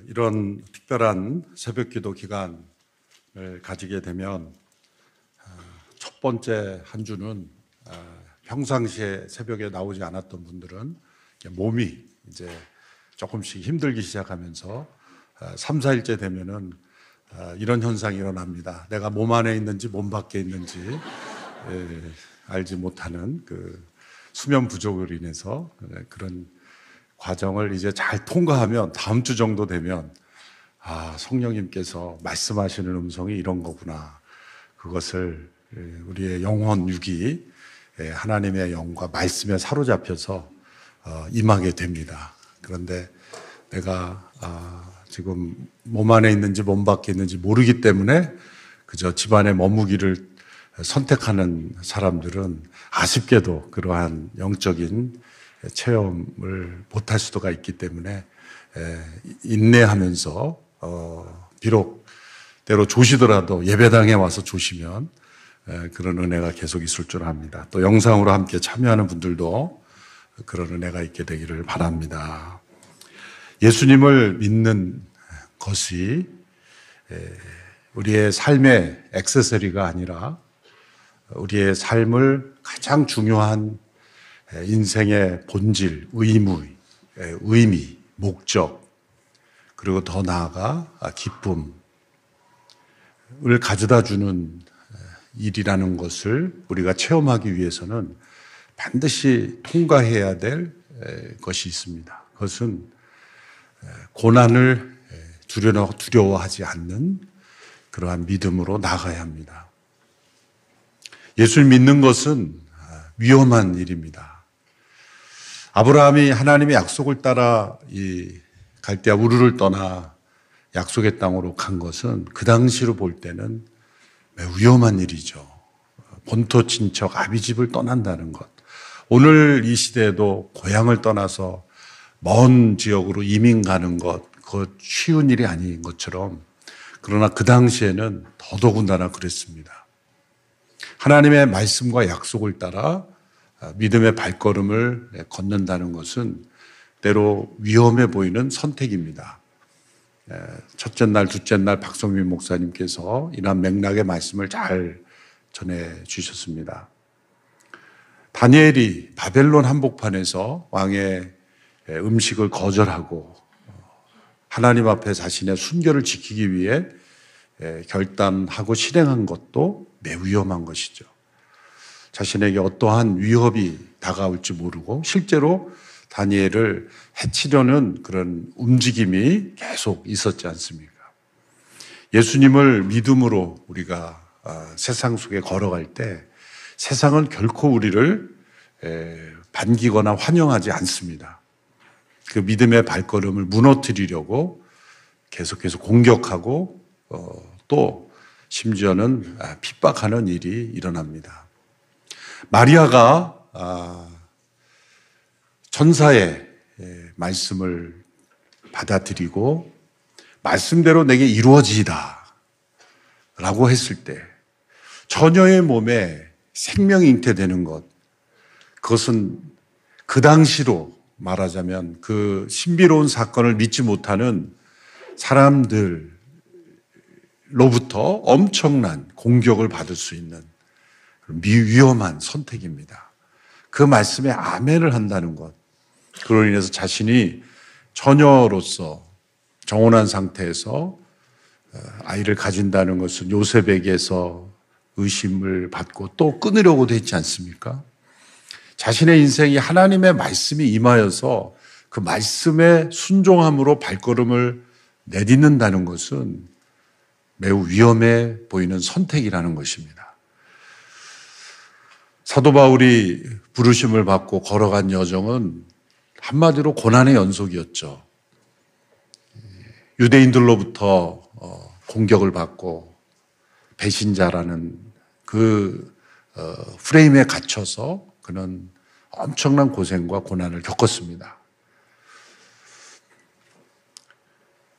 이런 특별한 새벽기도 기간을 가지게 되면 첫 번째 한 주는 평상시에 새벽에 나오지 않았던 분들은 몸이 이제 조금씩 힘들기 시작하면서 3, 4일째 되면은 이런 현상이 일어납니다. 내가 몸 안에 있는지 몸 밖에 있는지 알지 못하는 그 수면 부족으로 인해서 그런 과정을 이제 잘 통과하면 다음 주 정도 되면 성령님께서 말씀하시는 음성이 이런 거구나. 그것을 우리의 영혼 육이 하나님의 영과 말씀에 사로잡혀서 임하게 됩니다. 그런데 내가 지금 몸 안에 있는지 몸 밖에 있는지 모르기 때문에 그저 집안에 머무기를 선택하는 사람들은 아쉽게도 그러한 영적인 체험을 못할 수도가 있기 때문에 인내하면서 비록 때로 조시더라도 예배당에 와서 조시면 그런 은혜가 계속 있을 줄 압니다. 또 영상으로 함께 참여하는 분들도 그런 은혜가 있게 되기를 바랍니다. 예수님을 믿는 것이 우리의 삶의 액세서리가 아니라 우리의 삶을 가장 중요한 인생의 본질, 의미, 목적, 그리고 더 나아가 기쁨을 가져다 주는 일이라는 것을 우리가 체험하기 위해서는 반드시 통과해야 될 것이 있습니다. 그것은 고난을 두려워하지 않는 그러한 믿음으로 나가야 합니다. 예수를 믿는 것은 위험한 일입니다. 아브라함이 하나님의 약속을 따라 이 갈대아 우르를 떠나 약속의 땅으로 간 것은 그 당시로 볼 때는 매우 위험한 일이죠. 본토 친척 아비집을 떠난다는 것. 오늘 이 시대에도 고향을 떠나서 먼 지역으로 이민 가는 것, 그것 쉬운 일이 아닌 것처럼, 그러나 그 당시에는 더더군다나 그랬습니다. 하나님의 말씀과 약속을 따라 믿음의 발걸음을 걷는다는 것은 때로 위험해 보이는 선택입니다. 첫째 날, 둘째 날 박성민 목사님께서 이러한 맥락의 말씀을 잘 전해 주셨습니다. 다니엘이 바벨론 한복판에서 왕의 음식을 거절하고 하나님 앞에 자신의 순결을 지키기 위해 결단하고 실행한 것도 매우 위험한 것이죠. 자신에게 어떠한 위협이 다가올지 모르고 실제로 다니엘을 해치려는 그런 움직임이 계속 있었지 않습니까? 예수님을 믿음으로 우리가 세상 속에 걸어갈 때 세상은 결코 우리를 반기거나 환영하지 않습니다. 그 믿음의 발걸음을 무너뜨리려고 계속해서 공격하고 또 심지어는 핍박하는 일이 일어납니다. 마리아가 천사의 말씀을 받아들이고 말씀대로 내게 이루어지이다 라고 했을 때 처녀의 몸에 생명이 잉태되는 것, 그것은 그 당시로 말하자면 그 신비로운 사건을 믿지 못하는 사람들로부터 엄청난 공격을 받을 수 있는 위험한 선택입니다. 그 말씀에 아멘을 한다는 것, 그로 인해서 자신이 처녀로서 정혼한 상태에서 아이를 가진다는 것은 요셉에게서 의심을 받고 또 끊으려고도 했지 않습니까? 자신의 인생이 하나님의 말씀이 임하여서 그 말씀에 순종함으로 발걸음을 내딛는다는 것은 매우 위험해 보이는 선택이라는 것입니다. 사도 바울이 부르심을 받고 걸어간 여정은 한마디로 고난의 연속이었죠. 유대인들로부터 공격을 받고 배신자라는 그 프레임에 갇혀서 그는 엄청난 고생과 고난을 겪었습니다.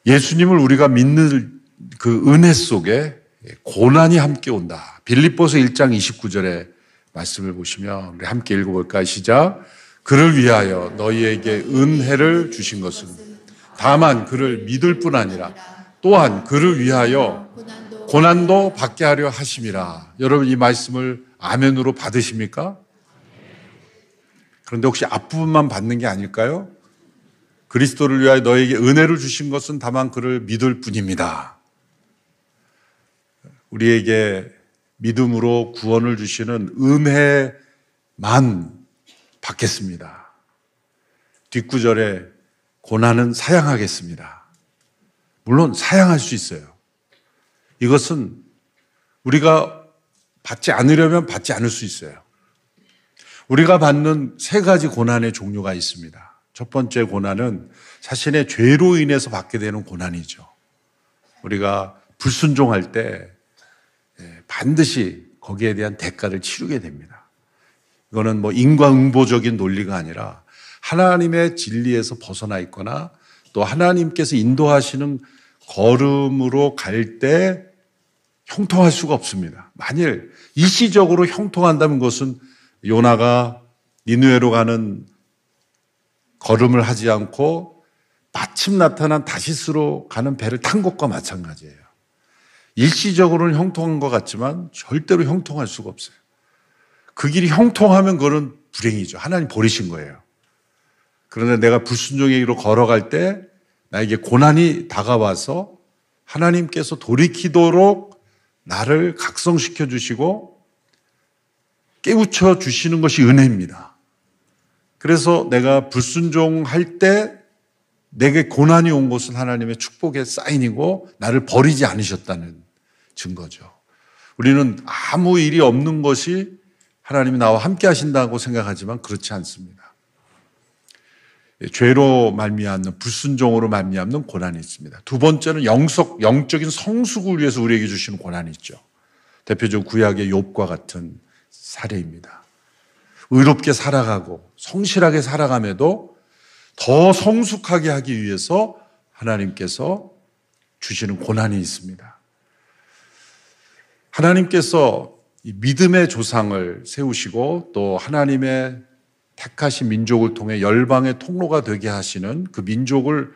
예수님을 우리가 믿는 그 은혜 속에 고난이 함께 온다. 빌립보서 1장 29절에 말씀을 보시면 우리 함께 읽어볼까요? 시작. 그를 위하여 너희에게 은혜를 주신 것은 다만 그를 믿을 뿐 아니라 또한 그를 위하여 고난도 받게 하려 하심이라. 여러분 이 말씀을 아멘으로 받으십니까? 그런데 혹시 앞부분만 받는 게 아닐까요? 그리스도를 위하여 너에게 은혜를 주신 것은 다만 그를 믿을 뿐입니다. 우리에게 믿음으로 구원을 주시는 은혜만 받겠습니다. 뒷구절에 고난은 사양하겠습니다. 물론 사양할 수 있어요. 이것은 우리가 받지 않으려면 받지 않을 수 있어요. 우리가 받는 세 가지 고난의 종류가 있습니다. 첫 번째 고난은 자신의 죄로 인해서 받게 되는 고난이죠. 우리가 불순종할 때 반드시 거기에 대한 대가를 치르게 됩니다. 이거는 인과응보적인 논리가 아니라 하나님의 진리에서 벗어나 있거나 또 하나님께서 인도하시는 걸음으로 갈 때 형통할 수가 없습니다. 만일 일시적으로 형통한다면 그것은 요나가 니느웨로 가는 걸음을 하지 않고 마침 나타난 다시스로 가는 배를 탄 것과 마찬가지예요. 일시적으로는 형통한 것 같지만 절대로 형통할 수가 없어요. 그 길이 형통하면 그건 불행이죠. 하나님 버리신 거예요. 그런데 내가 불순종의 길로 걸어갈 때 나에게 고난이 다가와서 하나님께서 돌이키도록 나를 각성시켜 주시고 깨우쳐 주시는 것이 은혜입니다. 그래서 내가 불순종할 때 내게 고난이 온 것은 하나님의 축복의 사인이고 나를 버리지 않으셨다는 증거죠. 우리는 아무 일이 없는 것이 하나님이 나와 함께 하신다고 생각하지만 그렇지 않습니다. 죄로 말미암는 불순종으로 말미암는 고난이 있습니다. 두 번째는 영적인 성숙을 위해서 우리에게 주시는 고난이 있죠. 대표적으로 구약의 욥과 같은 사례입니다. 의롭게 살아가고 성실하게 살아감에도 더 성숙하게 하기 위해서 하나님께서 주시는 고난이 있습니다. 하나님께서 믿음의 조상을 세우시고 또 하나님의 택하신 민족을 통해 열방의 통로가 되게 하시는 그 민족을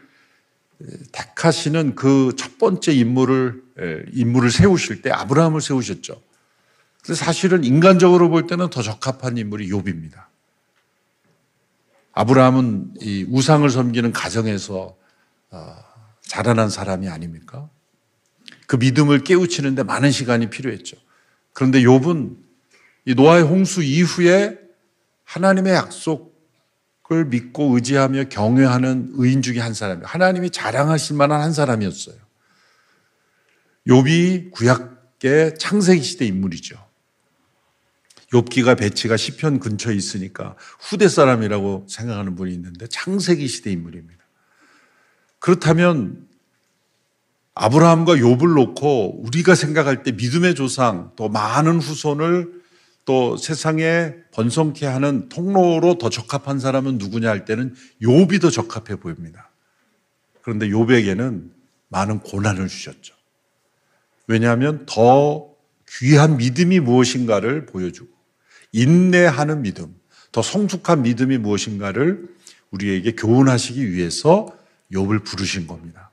택하시는 그 첫 번째 인물을 세우실 때 아브라함을 세우셨죠. 그래서 사실은 인간적으로 볼 때는 더 적합한 인물이 욥입니다. 아브라함은 이 우상을 섬기는 가정에서 자라난 사람이 아닙니까? 그 믿음을 깨우치는데 많은 시간이 필요했죠. 그런데 욥은 이 노아의 홍수 이후에 하나님의 약속을 믿고 의지하며 경외하는 의인 중에 한 사람이에요. 하나님이 자랑하실 만한 한 사람이었어요. 욥이 구약의 창세기 시대 인물이죠. 욥기가 배치가 시편 근처에 있으니까 후대 사람이라고 생각하는 분이 있는데 창세기 시대 인물입니다. 그렇다면 아브라함과 욥을 놓고 우리가 생각할 때 믿음의 조상 또 많은 후손을 또 세상에 번성케 하는 통로로 더 적합한 사람은 누구냐 할 때는 욥이 더 적합해 보입니다. 그런데 욥에게는 많은 고난을 주셨죠. 왜냐하면 더 귀한 믿음이 무엇인가를 보여주고 인내하는 믿음, 더 성숙한 믿음이 무엇인가를 우리에게 교훈하시기 위해서 욥을 부르신 겁니다.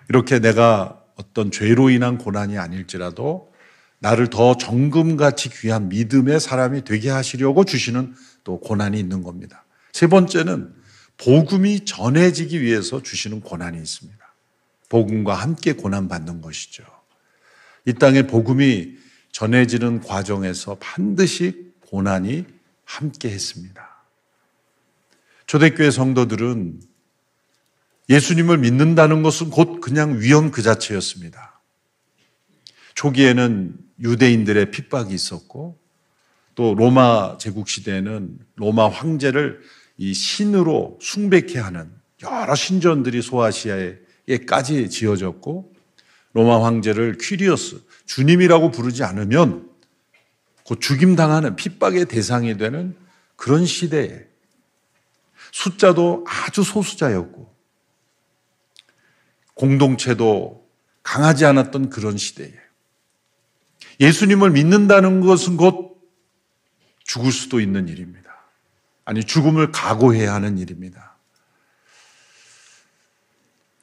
이렇게 내가 어떤 죄로 인한 고난이 아닐지라도 나를 더 정금같이 귀한 믿음의 사람이 되게 하시려고 주시는 또 고난이 있는 겁니다. 세 번째는 복음이 전해지기 위해서 주시는 고난이 있습니다. 복음과 함께 고난받는 것이죠. 이 땅에 복음이 전해지는 과정에서 반드시 고난이 함께 했습니다. 초대교회 성도들은 예수님을 믿는다는 것은 곧 그냥 위험 그 자체였습니다. 초기에는 유대인들의 핍박이 있었고 또 로마 제국 시대에는 로마 황제를 이 신으로 숭배케 하는 여러 신전들이 소아시아에까지 지어졌고 로마 황제를 퀴리오스, 주님이라고 부르지 않으면 곧 죽임당하는 핍박의 대상이 되는 그런 시대에 숫자도 아주 소수자였고 공동체도 강하지 않았던 그런 시대에 예수님을 믿는다는 것은 곧 죽을 수도 있는 일입니다. 아니, 죽음을 각오해야 하는 일입니다.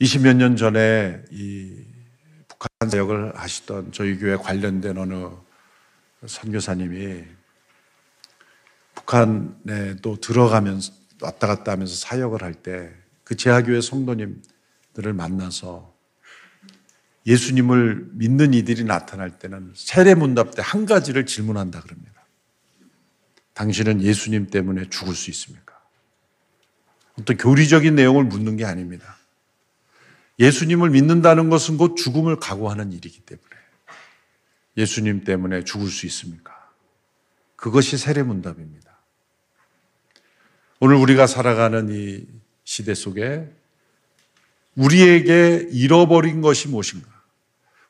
20몇 년 전에 이 북한 사역을 하시던 저희 교회 관련된 어느 선교사님이 북한에 또 들어가면서 왔다 갔다 하면서 사역을 할 때 그 제하교회 성도님들을 만나서 예수님을 믿는 이들이 나타날 때는 세례문답 때 한 가지를 질문한다 그럽니다. 당신은 예수님 때문에 죽을 수 있습니까? 어떤 교리적인 내용을 묻는 게 아닙니다. 예수님을 믿는다는 것은 곧 죽음을 각오하는 일이기 때문에 예수님 때문에 죽을 수 있습니까? 그것이 세례문답입니다. 오늘 우리가 살아가는 이 시대 속에 우리에게 잃어버린 것이 무엇인가?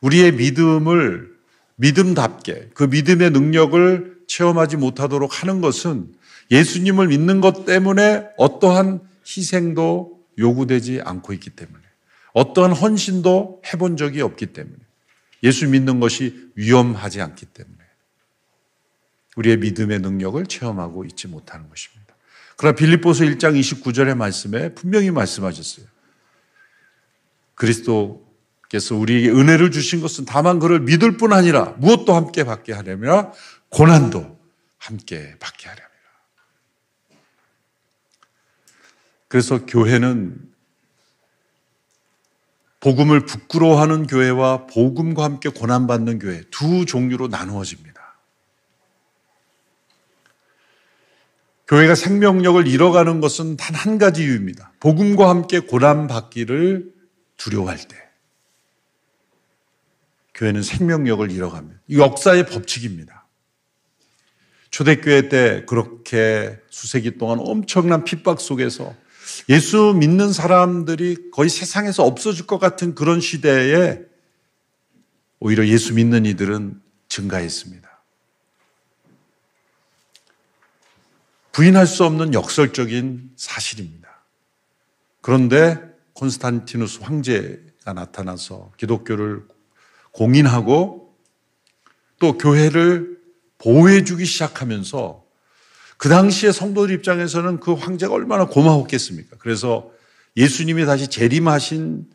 우리의 믿음을 믿음답게 그 믿음의 능력을 체험하지 못하도록 하는 것은 예수님을 믿는 것 때문에 어떠한 희생도 요구되지 않고 있기 때문에 어떠한 헌신도 해본 적이 없기 때문에 예수 믿는 것이 위험하지 않기 때문에 우리의 믿음의 능력을 체험하고 있지 못하는 것입니다. 그러나 빌립보서 1장 29절의 말씀에 분명히 말씀하셨어요. 그리스도께서 우리에게 은혜를 주신 것은 다만 그를 믿을 뿐 아니라 무엇도 함께 받게 하려면 고난도 함께 받게 하려면. 그래서 교회는 복음을 부끄러워하는 교회와 복음과 함께 고난받는 교회 두 종류로 나누어집니다. 교회가 생명력을 잃어가는 것은 단 한 가지 이유입니다. 복음과 함께 고난받기를 두려워할 때 교회는 생명력을 잃어갑니다. 이 역사의 법칙입니다. 초대교회 때 그렇게 수세기 동안 엄청난 핍박 속에서 예수 믿는 사람들이 거의 세상에서 없어질 것 같은 그런 시대에 오히려 예수 믿는 이들은 증가했습니다. 부인할 수 없는 역설적인 사실입니다. 그런데 콘스탄티누스 황제가 나타나서 기독교를 공인하고 또 교회를 보호해주기 시작하면서 그 당시에 성도들 입장에서는 그 황제가 얼마나 고마웠겠습니까? 그래서 예수님이 다시 재림하신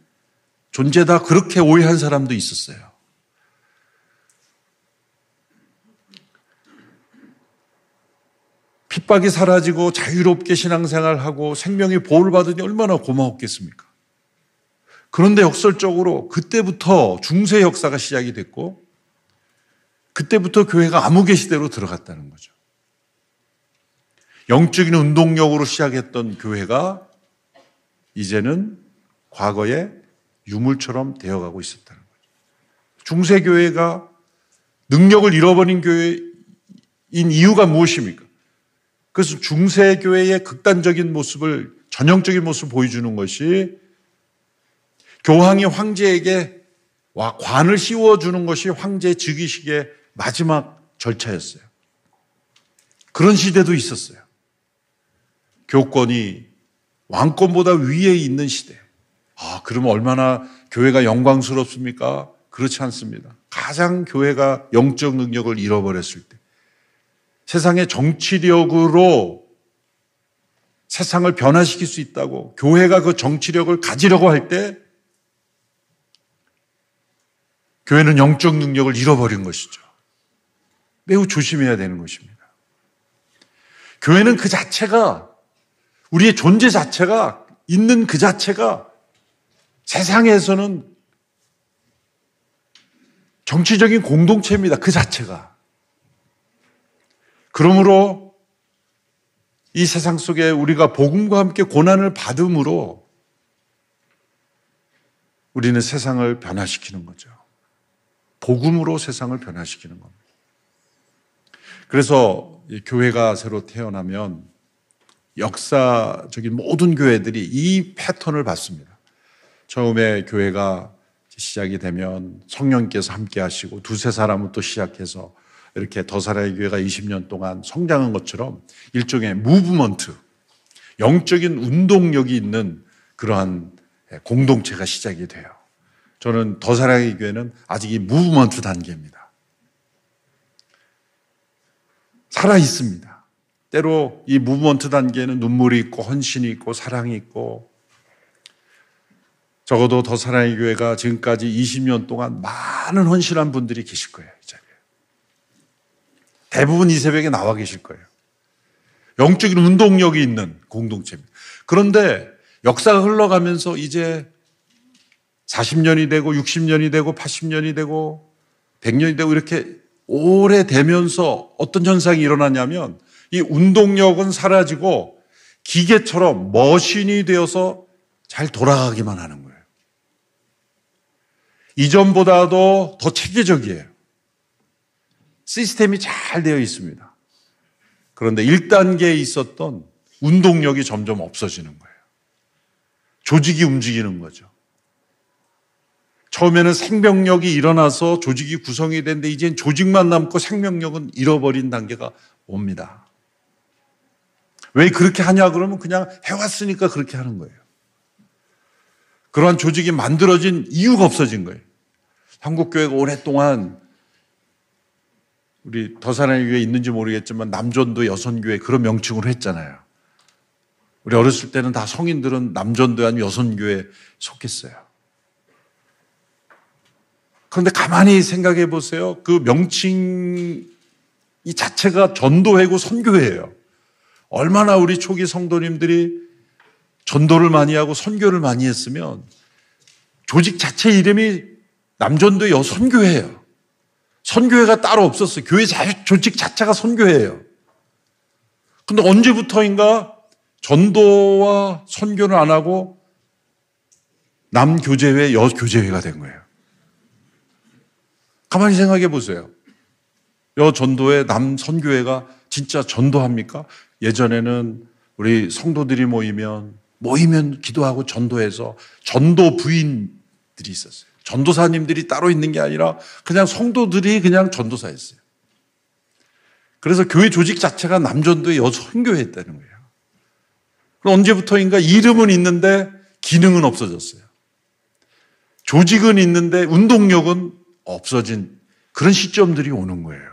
존재다 그렇게 오해한 사람도 있었어요. 핍박이 사라지고 자유롭게 신앙생활하고 생명의 보호를 받으니 얼마나 고마웠겠습니까? 그런데 역설적으로 그때부터 중세 역사가 시작이 됐고 그때부터 교회가 암흑의 시대로 들어갔다는 거죠. 영적인 운동력으로 시작했던 교회가 이제는 과거의 유물처럼 되어가고 있었다는 거죠. 중세교회가 능력을 잃어버린 교회인 이유가 무엇입니까? 그래서 중세교회의 극단적인 모습을, 전형적인 모습을 보여주는 것이 교황이 황제에게 관을 씌워주는 것이 황제 즉위식의 마지막 절차였어요. 그런 시대도 있었어요. 교권이 왕권보다 위에 있는 시대. 그러면 얼마나 교회가 영광스럽습니까? 그렇지 않습니다. 가장 교회가 영적 능력을 잃어버렸을 때, 세상의 정치력으로 세상을 변화시킬 수 있다고 교회가 그 정치력을 가지려고 할 때 교회는 영적 능력을 잃어버린 것이죠. 매우 조심해야 되는 것입니다. 교회는 그 자체가, 우리의 존재 자체가, 있는 그 자체가 세상에서는 정치적인 공동체입니다. 그 자체가. 그러므로 이 세상 속에 우리가 복음과 함께 고난을 받음으로 우리는 세상을 변화시키는 거죠. 복음으로 세상을 변화시키는 겁니다. 그래서 교회가 새로 태어나면 역사적인 모든 교회들이 이 패턴을 받습니다. 처음에 교회가 시작이 되면 성령께서 함께 하시고 두세 사람부터 시작해서 이렇게 더사라의 교회가 20년 동안 성장한 것처럼 일종의 무브먼트, 영적인 운동력이 있는 그러한 공동체가 시작이 돼요. 저는 더사라의 교회는 아직 이 무브먼트 단계입니다. 살아있습니다. 때로 이 무브먼트 단계에는 눈물이 있고 헌신이 있고 사랑이 있고 적어도 더 사랑의 교회가 지금까지 20년 동안 많은 헌신한 분들이 계실 거예요. 이 자리에. 대부분 이 새벽에 나와 계실 거예요. 영적인 운동력이 있는 공동체입니다. 그런데 역사가 흘러가면서 이제 40년이 되고 60년이 되고 80년이 되고 100년이 되고 이렇게 오래되면서 어떤 현상이 일어나냐면 이 운동력은 사라지고 기계처럼 머신이 되어서 잘 돌아가기만 하는 거예요. 이전보다도 더 체계적이에요. 시스템이 잘 되어 있습니다. 그런데 1단계에 있었던 운동력이 점점 없어지는 거예요. 조직이 움직이는 거죠. 처음에는 생명력이 일어나서 조직이 구성이 되는데 이젠 조직만 남고 생명력은 잃어버린 단계가 옵니다. 왜 그렇게 하냐 그러면 그냥 해왔으니까 그렇게 하는 거예요. 그러한 조직이 만들어진 이유가 없어진 거예요. 한국교회가 오랫동안 우리 더 사랑의 교회에 있는지 모르겠지만 남전도 여선교회 그런 명칭으로 했잖아요. 우리 어렸을 때는 다 성인들은 남전도 아니면 여선교회에 속했어요. 그런데 가만히 생각해 보세요. 그 명칭 이 자체가 전도회고 선교회예요. 얼마나 우리 초기 성도님들이 전도를 많이 하고 선교를 많이 했으면 조직 자체 이름이 남전도 여선교회예요. 선교회가 따로 없었어요. 교회 조직 자체가 선교회예요. 그런데 언제부터인가 전도와 선교를 안 하고 남교제회, 여교제회가 된 거예요. 가만히 생각해 보세요. 여전도회, 남선교회가 진짜 전도합니까? 예전에는 우리 성도들이 모이면 기도하고 전도해서 전도 부인들이 있었어요. 전도사님들이 따로 있는 게 아니라 그냥 성도들이 그냥 전도사였어요. 그래서 교회 조직 자체가 남전도의 여선교회였다는 거예요. 그럼 언제부터인가 이름은 있는데 기능은 없어졌어요. 조직은 있는데 운동력은 없어진 그런 시점들이 오는 거예요.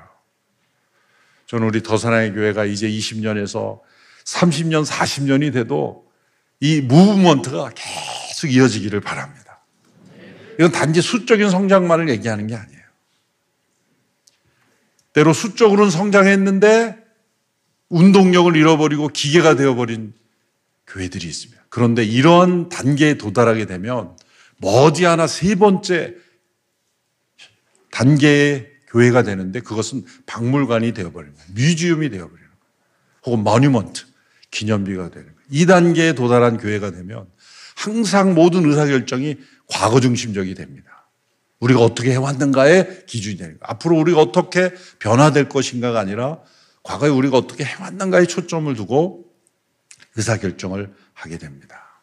저는 우리 더 사랑의 교회가 이제 20년에서 30년, 40년이 돼도 이 무브먼트가 계속 이어지기를 바랍니다. 이건 단지 수적인 성장만을 얘기하는 게 아니에요. 때로 수적으로는 성장했는데 운동력을 잃어버리고 기계가 되어버린 교회들이 있습니다. 그런데 이런 단계에 도달하게 되면 머지않아 세 번째 단계의 교회가 되는데 그것은 박물관이 되어버리는 거예요. 뮤지엄이 되어버리는 거예요. 혹은 모뉴먼트, 기념비가 되는 거예요. 이 단계에 도달한 교회가 되면 항상 모든 의사결정이 과거 중심적이 됩니다. 우리가 어떻게 해왔는가의 기준이 되는 거예요. 앞으로 우리가 어떻게 변화될 것인가가 아니라 과거에 우리가 어떻게 해왔는가에 초점을 두고 의사결정을 하게 됩니다.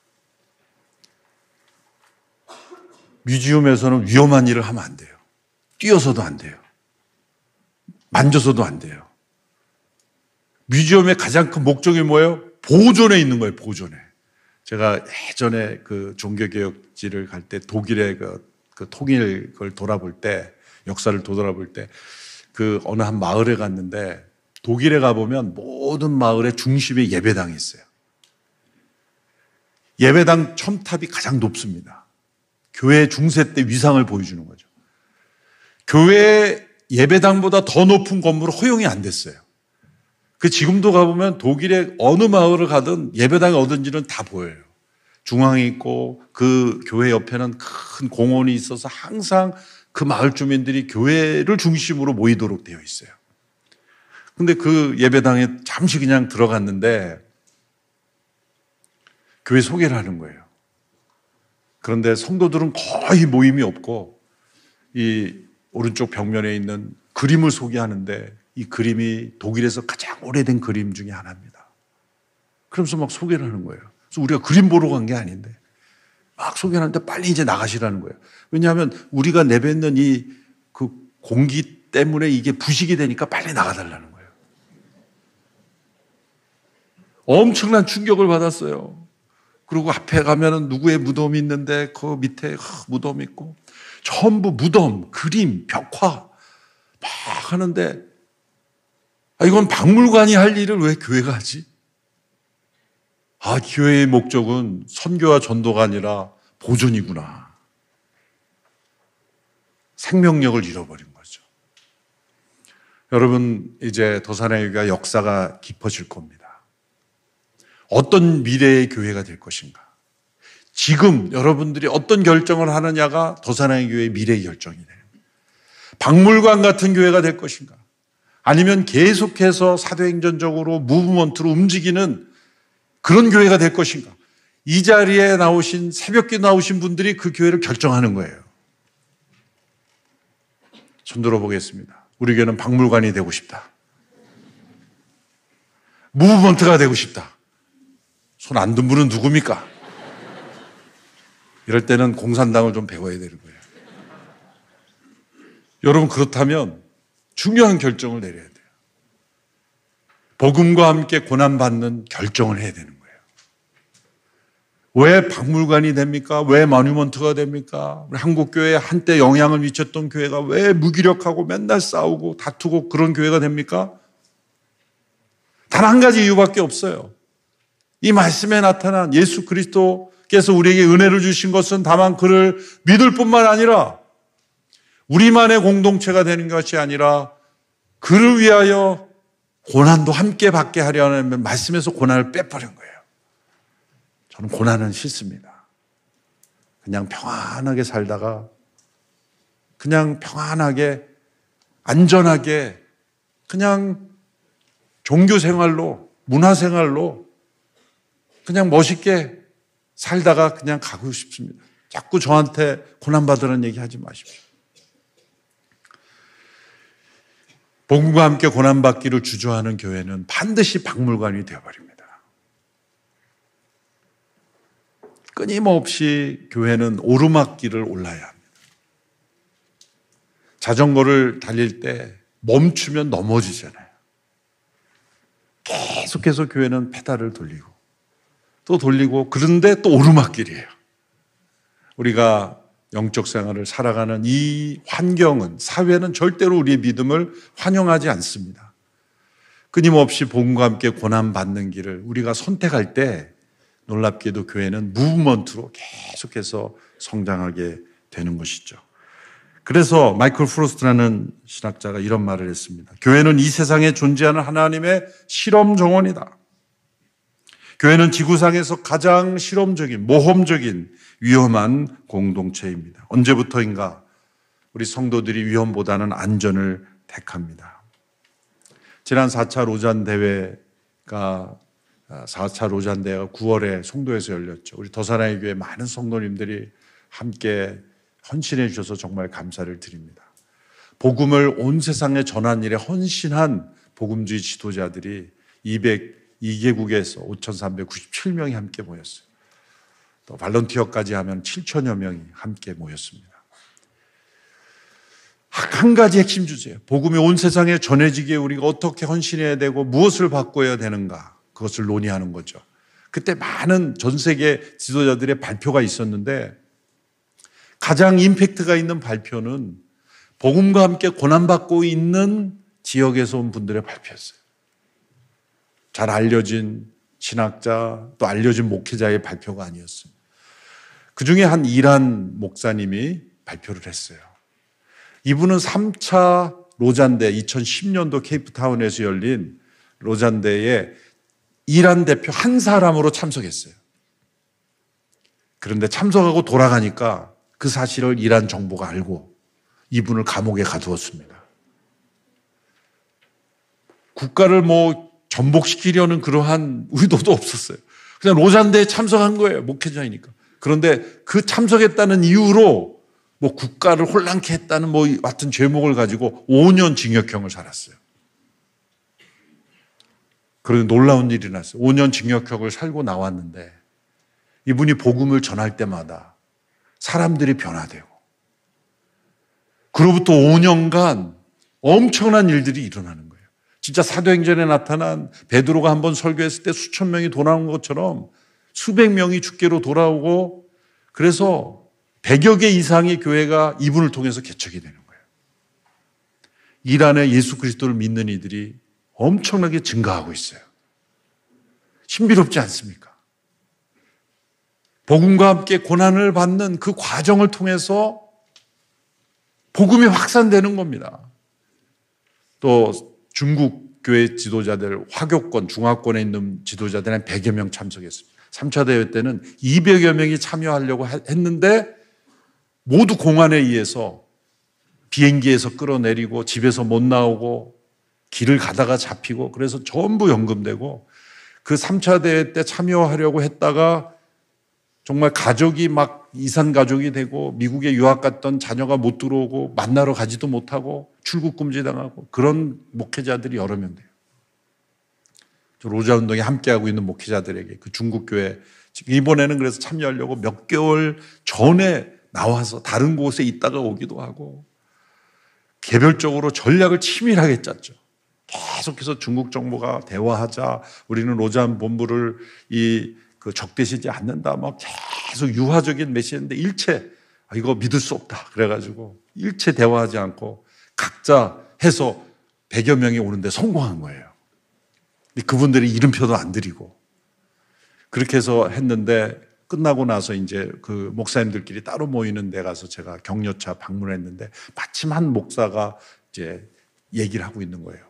뮤지엄에서는 위험한 일을 하면 안 돼요. 뛰어서도 안 돼요. 만져서도 안 돼요. 뮤지엄의 가장 큰 목적이 뭐예요? 보존에 있는 거예요, 보존에. 제가 예전에 그 종교개혁지를 갈 때 독일의 그 통일 걸 돌아볼 때, 역사를 돌아볼 때 그 어느 한 마을에 갔는데 독일에 가보면 모든 마을의 중심에 예배당이 있어요. 예배당 첨탑이 가장 높습니다. 교회 중세 때 위상을 보여주는 거죠. 교회 예배당보다 더 높은 건물은 허용이 안 됐어요. 그 지금도 가보면 독일의 어느 마을을 가든 예배당이 어딘지는 다 보여요. 중앙에 있고 그 교회 옆에는 큰 공원이 있어서 항상 그 마을 주민들이 교회를 중심으로 모이도록 되어 있어요. 근데 그 예배당에 잠시 그냥 들어갔는데 교회 소개를 하는 거예요. 그런데 성도들은 거의 모임이 없고 이 오른쪽 벽면에 있는 그림을 소개하는데 이 그림이 독일에서 가장 오래된 그림 중에 하나입니다. 그러면서 막 소개를 하는 거예요. 그래서 우리가 그림 보러 간 게 아닌데 막 소개하는데 빨리 이제 나가시라는 거예요. 왜냐하면 우리가 내뱉는 이 그 공기 때문에 이게 부식이 되니까 빨리 나가달라는 거예요. 엄청난 충격을 받았어요. 그리고 앞에 가면은 누구의 무덤이 있는데 그 밑에 무덤 있고 전부 무덤, 그림, 벽화 막 하는데 이건 박물관이 할 일을 왜 교회가 하지? 교회의 목적은 선교와 전도가 아니라 보존이구나. 생명력을 잃어버린 거죠. 여러분, 이제 더사랑의 교회가 역사가 깊어질 겁니다. 어떤 미래의 교회가 될 것인가? 지금 여러분들이 어떤 결정을 하느냐가 더사랑의 교회의 미래의 결정이 돼요. 박물관 같은 교회가 될 것인가? 아니면 계속해서 사도행전적으로 무브먼트로 움직이는 그런 교회가 될 것인가? 이 자리에 나오신, 새벽기도 나오신 분들이 그 교회를 결정하는 거예요. 손 들어보겠습니다. 우리 교회는 박물관이 되고 싶다. 무브먼트가 되고 싶다. 손 안 든 분은 누굽니까? 이럴 때는 공산당을 좀 배워야 되는 거예요. 여러분, 그렇다면 중요한 결정을 내려야 돼요. 복음과 함께 고난받는 결정을 해야 되는 거예요. 왜 박물관이 됩니까? 왜 모뉴먼트가 됩니까? 우리 한국교회에 한때 영향을 미쳤던 교회가 왜 무기력하고 맨날 싸우고 다투고 그런 교회가 됩니까? 단 한 가지 이유밖에 없어요. 이 말씀에 나타난 예수 그리스도께서 우리에게 은혜를 주신 것은 다만 그를 믿을 뿐만 아니라 우리만의 공동체가 되는 것이 아니라 그를 위하여 고난도 함께 받게 하려는 말씀에서 고난을 빼버린 거예요. 저는 고난은 싫습니다. 그냥 평안하게 살다가 그냥 평안하게 안전하게 그냥 종교생활로 문화생활로 그냥 멋있게 살다가 그냥 가고 싶습니다. 자꾸 저한테 고난받으라는 얘기 하지 마십시오. 복음과 함께 고난받기를 주저하는 교회는 반드시 박물관이 되어버립니다. 끊임없이 교회는 오르막길을 올라야 합니다. 자전거를 달릴 때 멈추면 넘어지잖아요. 계속해서 교회는 페달을 돌리고 또 돌리고 그런데 또 오르막길이에요. 우리가 영적 생활을 살아가는 이 환경은, 사회는 절대로 우리의 믿음을 환영하지 않습니다. 끊임없이 복음과 함께 고난받는 길을 우리가 선택할 때 놀랍게도 교회는 무브먼트로 계속해서 성장하게 되는 것이죠. 그래서 마이클 프로스트라는 신학자가 이런 말을 했습니다. 교회는 이 세상에 존재하는 하나님의 실험 정원이다. 교회는 지구상에서 가장 실험적인, 모험적인 위험한 공동체입니다. 언제부터인가 우리 성도들이 위험보다는 안전을 택합니다. 지난 4차 로잔 대회가 9월에 송도에서 열렸죠. 우리 더사랑의 교회 많은 성도님들이 함께 헌신해 주셔서 정말 감사를 드립니다. 복음을 온 세상에 전한 일에 헌신한 복음주의 지도자들이 202개국에서 5,397명이 함께 모였어요. 또 발런티어까지 하면 7천여 명이 함께 모였습니다. 한 가지 핵심 주제예요. 복음이 온 세상에 전해지기에 우리가 어떻게 헌신해야 되고 무엇을 바꿔야 되는가, 그것을 논의하는 거죠. 그때 많은 전 세계 지도자들의 발표가 있었는데 가장 임팩트가 있는 발표는 복음과 함께 고난받고 있는 지역에서 온 분들의 발표였어요. 잘 알려진 신학자, 또 알려진 목회자의 발표가 아니었습니다. 그중에 한 이란 목사님이 발표를 했어요. 이분은 3차 로잔대, 2010년도 케이프타운에서 열린 로잔대에 이란 대표 한 사람으로 참석했어요. 그런데 참석하고 돌아가니까 그 사실을 이란 정부가 알고 이분을 감옥에 가두었습니다. 국가를 전복시키려는 그러한 의도도 없었어요. 그냥 로잔대에 참석한 거예요. 목회자이니까. 그런데 그 참석했다는 이유로 국가를 혼란케 했다는 같은 죄목을 가지고 5년 징역형을 살았어요. 그런데 놀라운 일이 났어요. 5년 징역형을 살고 나왔는데 이분이 복음을 전할 때마다 사람들이 변화되고 그로부터 5년간 엄청난 일들이 일어나는 거예요. 진짜 사도행전에 나타난 베드로가 한번 설교했을 때 수천 명이 돌아온 것처럼 수백 명이 주께로 돌아오고 그래서 100여 개 이상의 교회가 이분을 통해서 개척이 되는 거예요. 이란의 예수 그리스도를 믿는 이들이 엄청나게 증가하고 있어요. 신비롭지 않습니까? 복음과 함께 고난을 받는 그 과정을 통해서 복음이 확산되는 겁니다. 또 중국 교회 지도자들, 화교권, 중화권에 있는 지도자들 한 100여 명 참석했습니다. 3차 대회 때는 200여 명이 참여하려고 했는데 모두 공안에 의해서 비행기에서 끌어내리고 집에서 못 나오고 길을 가다가 잡히고 그래서 전부 연금되고 그 3차 대회 때 참여하려고 했다가 정말 가족이 막 이산 가족이 되고 미국에 유학 갔던 자녀가 못 들어오고 만나러 가지도 못하고 출국 금지당하고 그런 목회자들이 여러 명 돼요. 저 로자 운동에 함께하고 있는 목회자들에게 그 중국 교회 이번에는 그래서 참여하려고 몇 개월 전에 나와서 다른 곳에 있다가 오기도 하고 개별적으로 전략을 치밀하게 짰죠. 계속해서 중국 정부가 대화하자 우리는 로잔 본부를 적대시지 않는다. 막 계속 유화적인 메시지인데 일체 이거 믿을 수 없다. 그래가지고 일체 대화하지 않고 각자 해서 100여 명이 오는데 성공한 거예요. 근데 그분들이 이름표도 안 드리고 그렇게 해서 했는데 끝나고 나서 이제 그 목사님들끼리 따로 모이는 데 가서 제가 격려차 방문했는데 마침 한 목사가 이제 얘기를 하고 있는 거예요.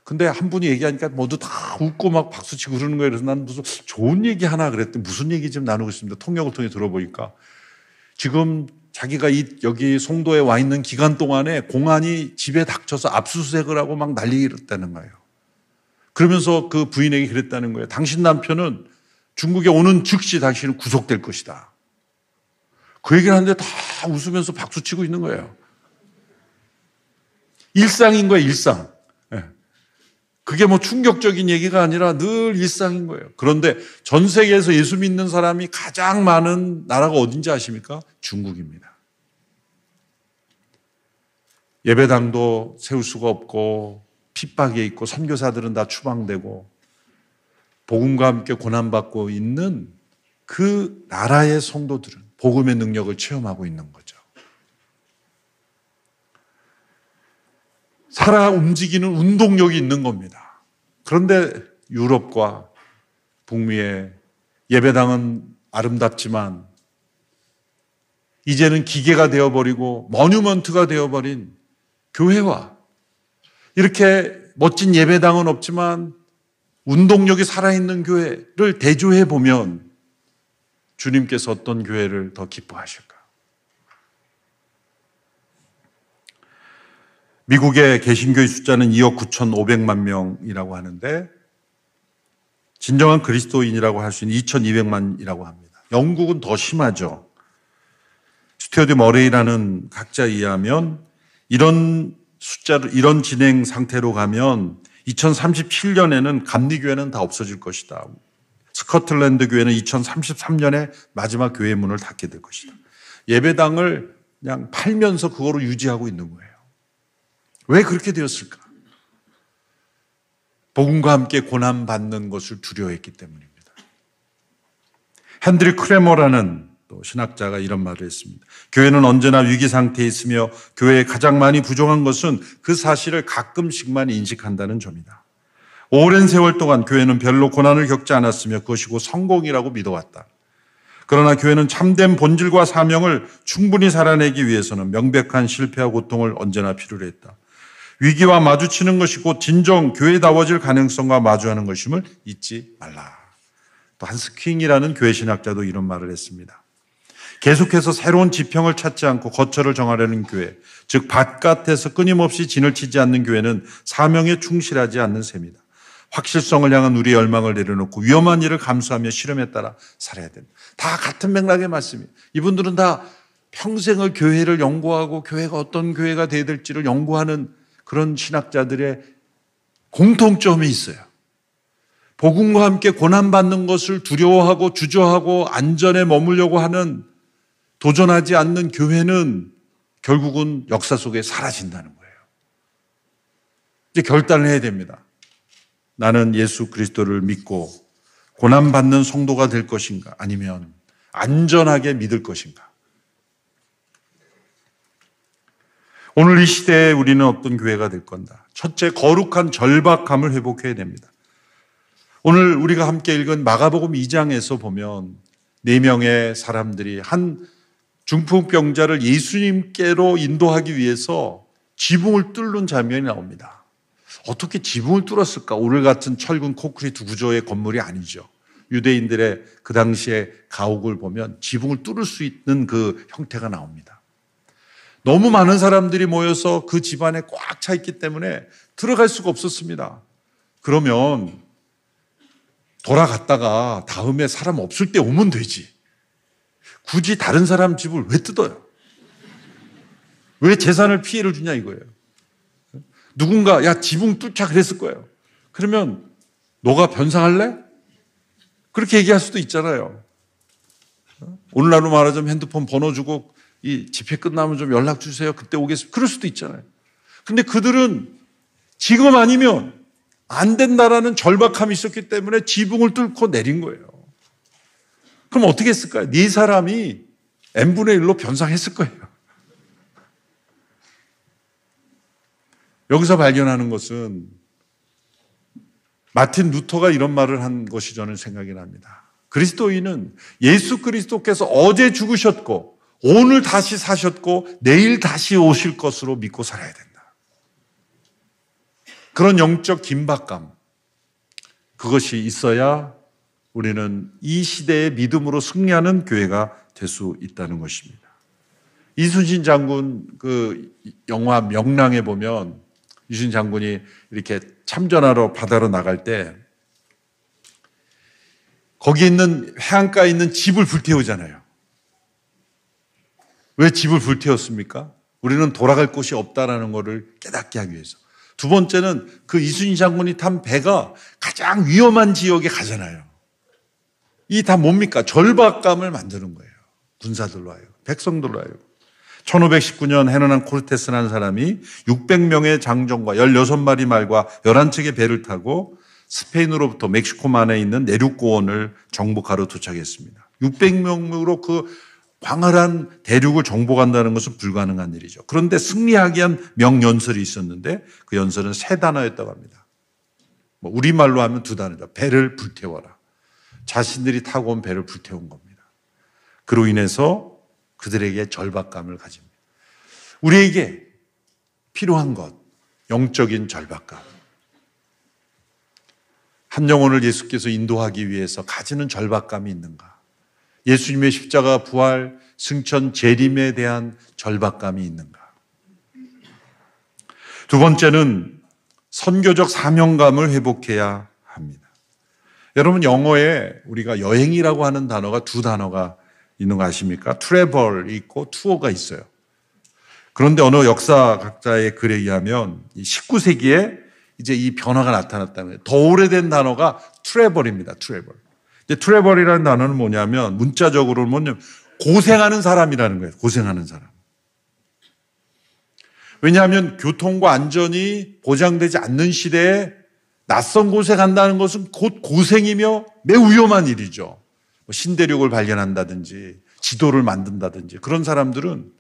근데 한 분이 얘기하니까 모두 다 웃고 막 박수치고 그러는 거예요. 그래서 난 무슨 좋은 얘기 하나 그랬더니 무슨 얘기 좀 나누고 있습니다. 통역을 통해 들어보니까 지금 자기가 여기 송도에 와 있는 기간 동안에 공안이 집에 닥쳐서 압수수색을 하고 막 난리였다는 거예요. 그러면서 그 부인에게 그랬다는 거예요. 당신 남편은 중국에 오는 즉시 당신은 구속될 것이다. 그 얘기를 하는데 다 웃으면서 박수치고 있는 거예요. 일상인 거예요, 일상. 그게 뭐 충격적인 얘기가 아니라 늘 일상인 거예요. 그런데 전 세계에서 예수 믿는 사람이 가장 많은 나라가 어딘지 아십니까? 중국입니다. 예배당도 세울 수가 없고 핍박에 있고 선교사들은 다 추방되고 복음과 함께 고난받고 있는 그 나라의 성도들은 복음의 능력을 체험하고 있는 거죠. 살아 움직이는 운동력이 있는 겁니다. 그런데 유럽과 북미의 예배당은 아름답지만 이제는 기계가 되어버리고 모뉴먼트가 되어버린 교회와 이렇게 멋진 예배당은 없지만 운동력이 살아있는 교회를 대조해 보면 주님께서 어떤 교회를 더 기뻐하실까? 미국의 개신교의 숫자는 2억 9,500만 명이라고 하는데 진정한 그리스도인이라고 할 수 있는 2,200만이라고 합니다. 영국은 더 심하죠. 스튜어트 머레이라는 학자에 의하면 이런 진행 상태로 가면 2037년에는 감리교회는 다 없어질 것이다. 스코틀랜드 교회는 2033년에 마지막 교회 문을 닫게 될 것이다. 예배당을 그냥 팔면서 그거로 유지하고 있는 거예요. 왜 그렇게 되었을까? 복음과 함께 고난받는 것을 두려워했기 때문입니다. 핸드리 크레머라는 또 신학자가 이런 말을 했습니다. 교회는 언제나 위기 상태에 있으며 교회에 가장 많이 부족한 것은 그 사실을 가끔씩만 인식한다는 점이다. 오랜 세월 동안 교회는 별로 고난을 겪지 않았으며 그것이 곧 성공이라고 믿어왔다. 그러나 교회는 참된 본질과 사명을 충분히 살아내기 위해서는 명백한 실패와 고통을 언제나 필요로 했다. 위기와 마주치는 것이 곧 진정 교회다워질 가능성과 마주하는 것임을 잊지 말라. 또 한스 킹이라는 교회 신학자도 이런 말을 했습니다. 계속해서 새로운 지평을 찾지 않고 거처를 정하려는 교회, 즉 바깥에서 끊임없이 진을 치지 않는 교회는 사명에 충실하지 않는 셈이다. 확실성을 향한 우리의 열망을 내려놓고 위험한 일을 감수하며 실험에 따라 살아야 된다. 다 같은 맥락의 말씀이에요. 이분들은 다 평생을 교회를 연구하고 교회가 어떤 교회가 되어야 될지를 연구하는 그런 신학자들의 공통점이 있어요. 복음과 함께 고난받는 것을 두려워하고 주저하고 안전에 머물려고 하는 도전하지 않는 교회는 결국은 역사 속에 사라진다는 거예요. 이제 결단을 해야 됩니다. 나는 예수 그리스도를 믿고 고난받는 성도가 될 것인가 아니면 안전하게 믿을 것인가. 오늘 이 시대에 우리는 어떤 교회가 될 건가. 첫째, 거룩한 절박함을 회복해야 됩니다. 오늘 우리가 함께 읽은 마가복음 2장에서 보면 4명의 사람들이 한 중풍병자를 예수님께로 인도하기 위해서 지붕을 뚫는 장면이 나옵니다. 어떻게 지붕을 뚫었을까? 오늘 같은 철근 콘크리트 구조의 건물이 아니죠. 유대인들의 그 당시의 가옥을 보면 지붕을 뚫을 수 있는 그 형태가 나옵니다. 너무 많은 사람들이 모여서 그 집안에 꽉 차 있기 때문에 들어갈 수가 없었습니다. 그러면 돌아갔다가 다음에 사람 없을 때 오면 되지. 굳이 다른 사람 집을 왜 뜯어요? 왜 재산을 피해를 주냐 이거예요. 누군가 야 지붕 뚫자 그랬을 거예요. 그러면 너가 변상할래? 그렇게 얘기할 수도 있잖아요. 오늘날로 말하자면 핸드폰 번호 주고 이 집회 끝나면 좀 연락 주세요. 그때 오겠습니다. 그럴 수도 있잖아요. 근데 그들은 지금 아니면 안 된다라는 절박함이 있었기 때문에 지붕을 뚫고 내린 거예요. 그럼 어떻게 했을까요? 네 사람이 n분의 1로 변상했을 거예요. 여기서 발견하는 것은 마틴 루터가 이런 말을 한 것이 저는 생각이 납니다. 그리스도인은 예수 그리스도께서 어제 죽으셨고 오늘 다시 사셨고 내일 다시 오실 것으로 믿고 살아야 된다. 그런 영적 긴박감, 그것이 있어야 우리는 이 시대의 믿음으로 승리하는 교회가 될 수 있다는 것입니다. 이순신 장군 그 영화 명랑에 보면 이순신 장군이 이렇게 참전하러 바다로 나갈 때 거기 있는 해안가에 있는 집을 불태우잖아요. 왜 집을 불태웠습니까? 우리는 돌아갈 곳이 없다라는 것을 깨닫게 하기 위해서. 두 번째는 그 이순신 장군이 탄 배가 가장 위험한 지역에 가잖아요. 이 다 뭡니까? 절박감을 만드는 거예요. 군사들로 하여금, 백성들로 하여금. 1519년 헤르난 코르테스라는 사람이 600명의 장정과 16마리 말과 11척의 배를 타고 스페인으로부터 멕시코만에 있는 내륙고원을 정복하러 도착했습니다. 600명으로 그 광활한 대륙을 정복한다는 것은 불가능한 일이죠. 그런데 승리하기 위한 명연설이 있었는데 그 연설은 3단어였다고 합니다. 우리말로 하면 2단어다. 배를 불태워라. 자신들이 타고 온 배를 불태운 겁니다. 그로 인해서 그들에게 절박감을 가집니다. 우리에게 필요한 것, 영적인 절박감. 한 영혼을 예수께서 인도하기 위해서 가지는 절박감이 있는가? 예수님의 십자가, 부활, 승천, 재림에 대한 절박감이 있는가? 두 번째는 선교적 사명감을 회복해야 합니다. 여러분, 영어에 우리가 여행이라고 하는 단어가 2단어가 있는 거 아십니까? 트래벌이 있고 투어가 있어요. 그런데 어느 역사학자의 글에 의하면 19세기에 이제 이 변화가 나타났다는 거예요. 더 오래된 단어가 트래벌입니다. 트래벌. 이제 트래벌이라는 단어는 뭐냐면 문자적으로는 뭐냐면 고생하는 사람이라는 거예요. 고생하는 사람. 왜냐하면 교통과 안전이 보장되지 않는 시대에 낯선 곳에 간다는 것은 곧 고생이며 매우 위험한 일이죠. 신대륙을 발견한다든지 지도를 만든다든지 그런 사람들은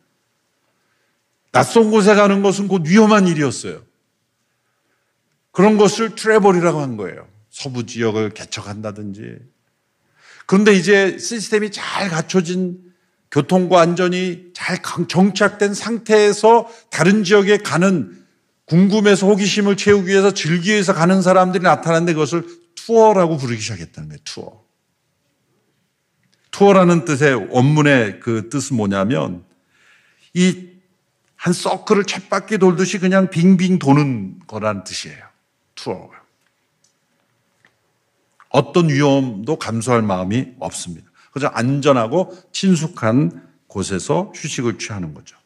낯선 곳에 가는 것은 곧 위험한 일이었어요. 그런 것을 트래벌이라고 한 거예요. 서부 지역을 개척한다든지. 그런데 이제 시스템이 잘 갖춰진 교통과 안전이 잘 정착된 상태에서 다른 지역에 가는 궁금해서 호기심을 채우기 위해서 즐기기 위해서 가는 사람들이 나타났는데 그것을 투어라고 부르기 시작했다는 거예요. 투어. 투어라는 뜻의 원문의 그 뜻은 뭐냐면 이 한 서클을 쳇바퀴 돌듯이 그냥 빙빙 도는 거라는 뜻이에요. 투어가. 어떤 위험도 감수할 마음이 없습니다. 그저 안전하고 친숙한 곳에서 휴식을 취하는 거죠.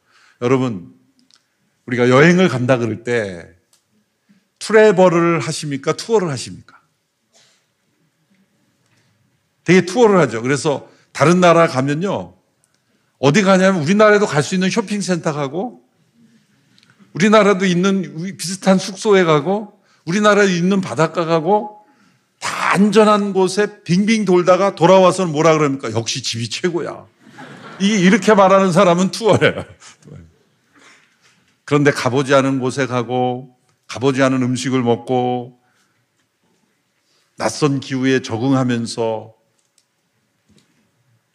여러분, 우리가 여행을 간다 그럴 때 트래벌을 하십니까? 투어를 하십니까? 되게 투어를 하죠. 그래서 다른 나라 가면요. 어디 가냐면 우리나라에도 갈 수 있는 쇼핑센터 가고 우리나라도 있는 비슷한 숙소에 가고 우리나라에 있는 바닷가 가고 다 안전한 곳에 빙빙 돌다가 돌아와서는 뭐라 그럽니까? 역시 집이 최고야. 이렇게 말하는 사람은 투어예요. 그런데 가보지 않은 곳에 가고 가보지 않은 음식을 먹고 낯선 기후에 적응하면서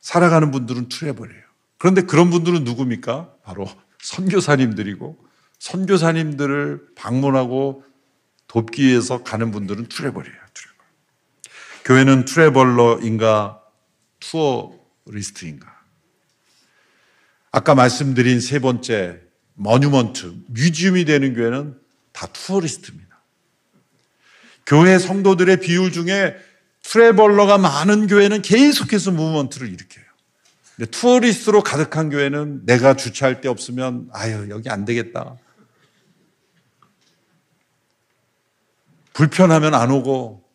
살아가는 분들은 트래블이에요. 그런데 그런 분들은 누굽니까? 바로 선교사님들이고, 선교사님들을 방문하고 돕기 위해서 가는 분들은 트래블이에요. 트래블. 교회는 트래블러인가 투어리스트인가? 아까 말씀드린 세 번째 머뉴먼트, 뮤지엄이 되는 교회는 다 투어리스트입니다. 교회 성도들의 비율 중에 트래블러가 많은 교회는 계속해서 무브먼트를 일으켜요. 근데 투어리스트로 가득한 교회는 내가 주차할 데 없으면 아유 여기 안 되겠다. 불편하면 안 오고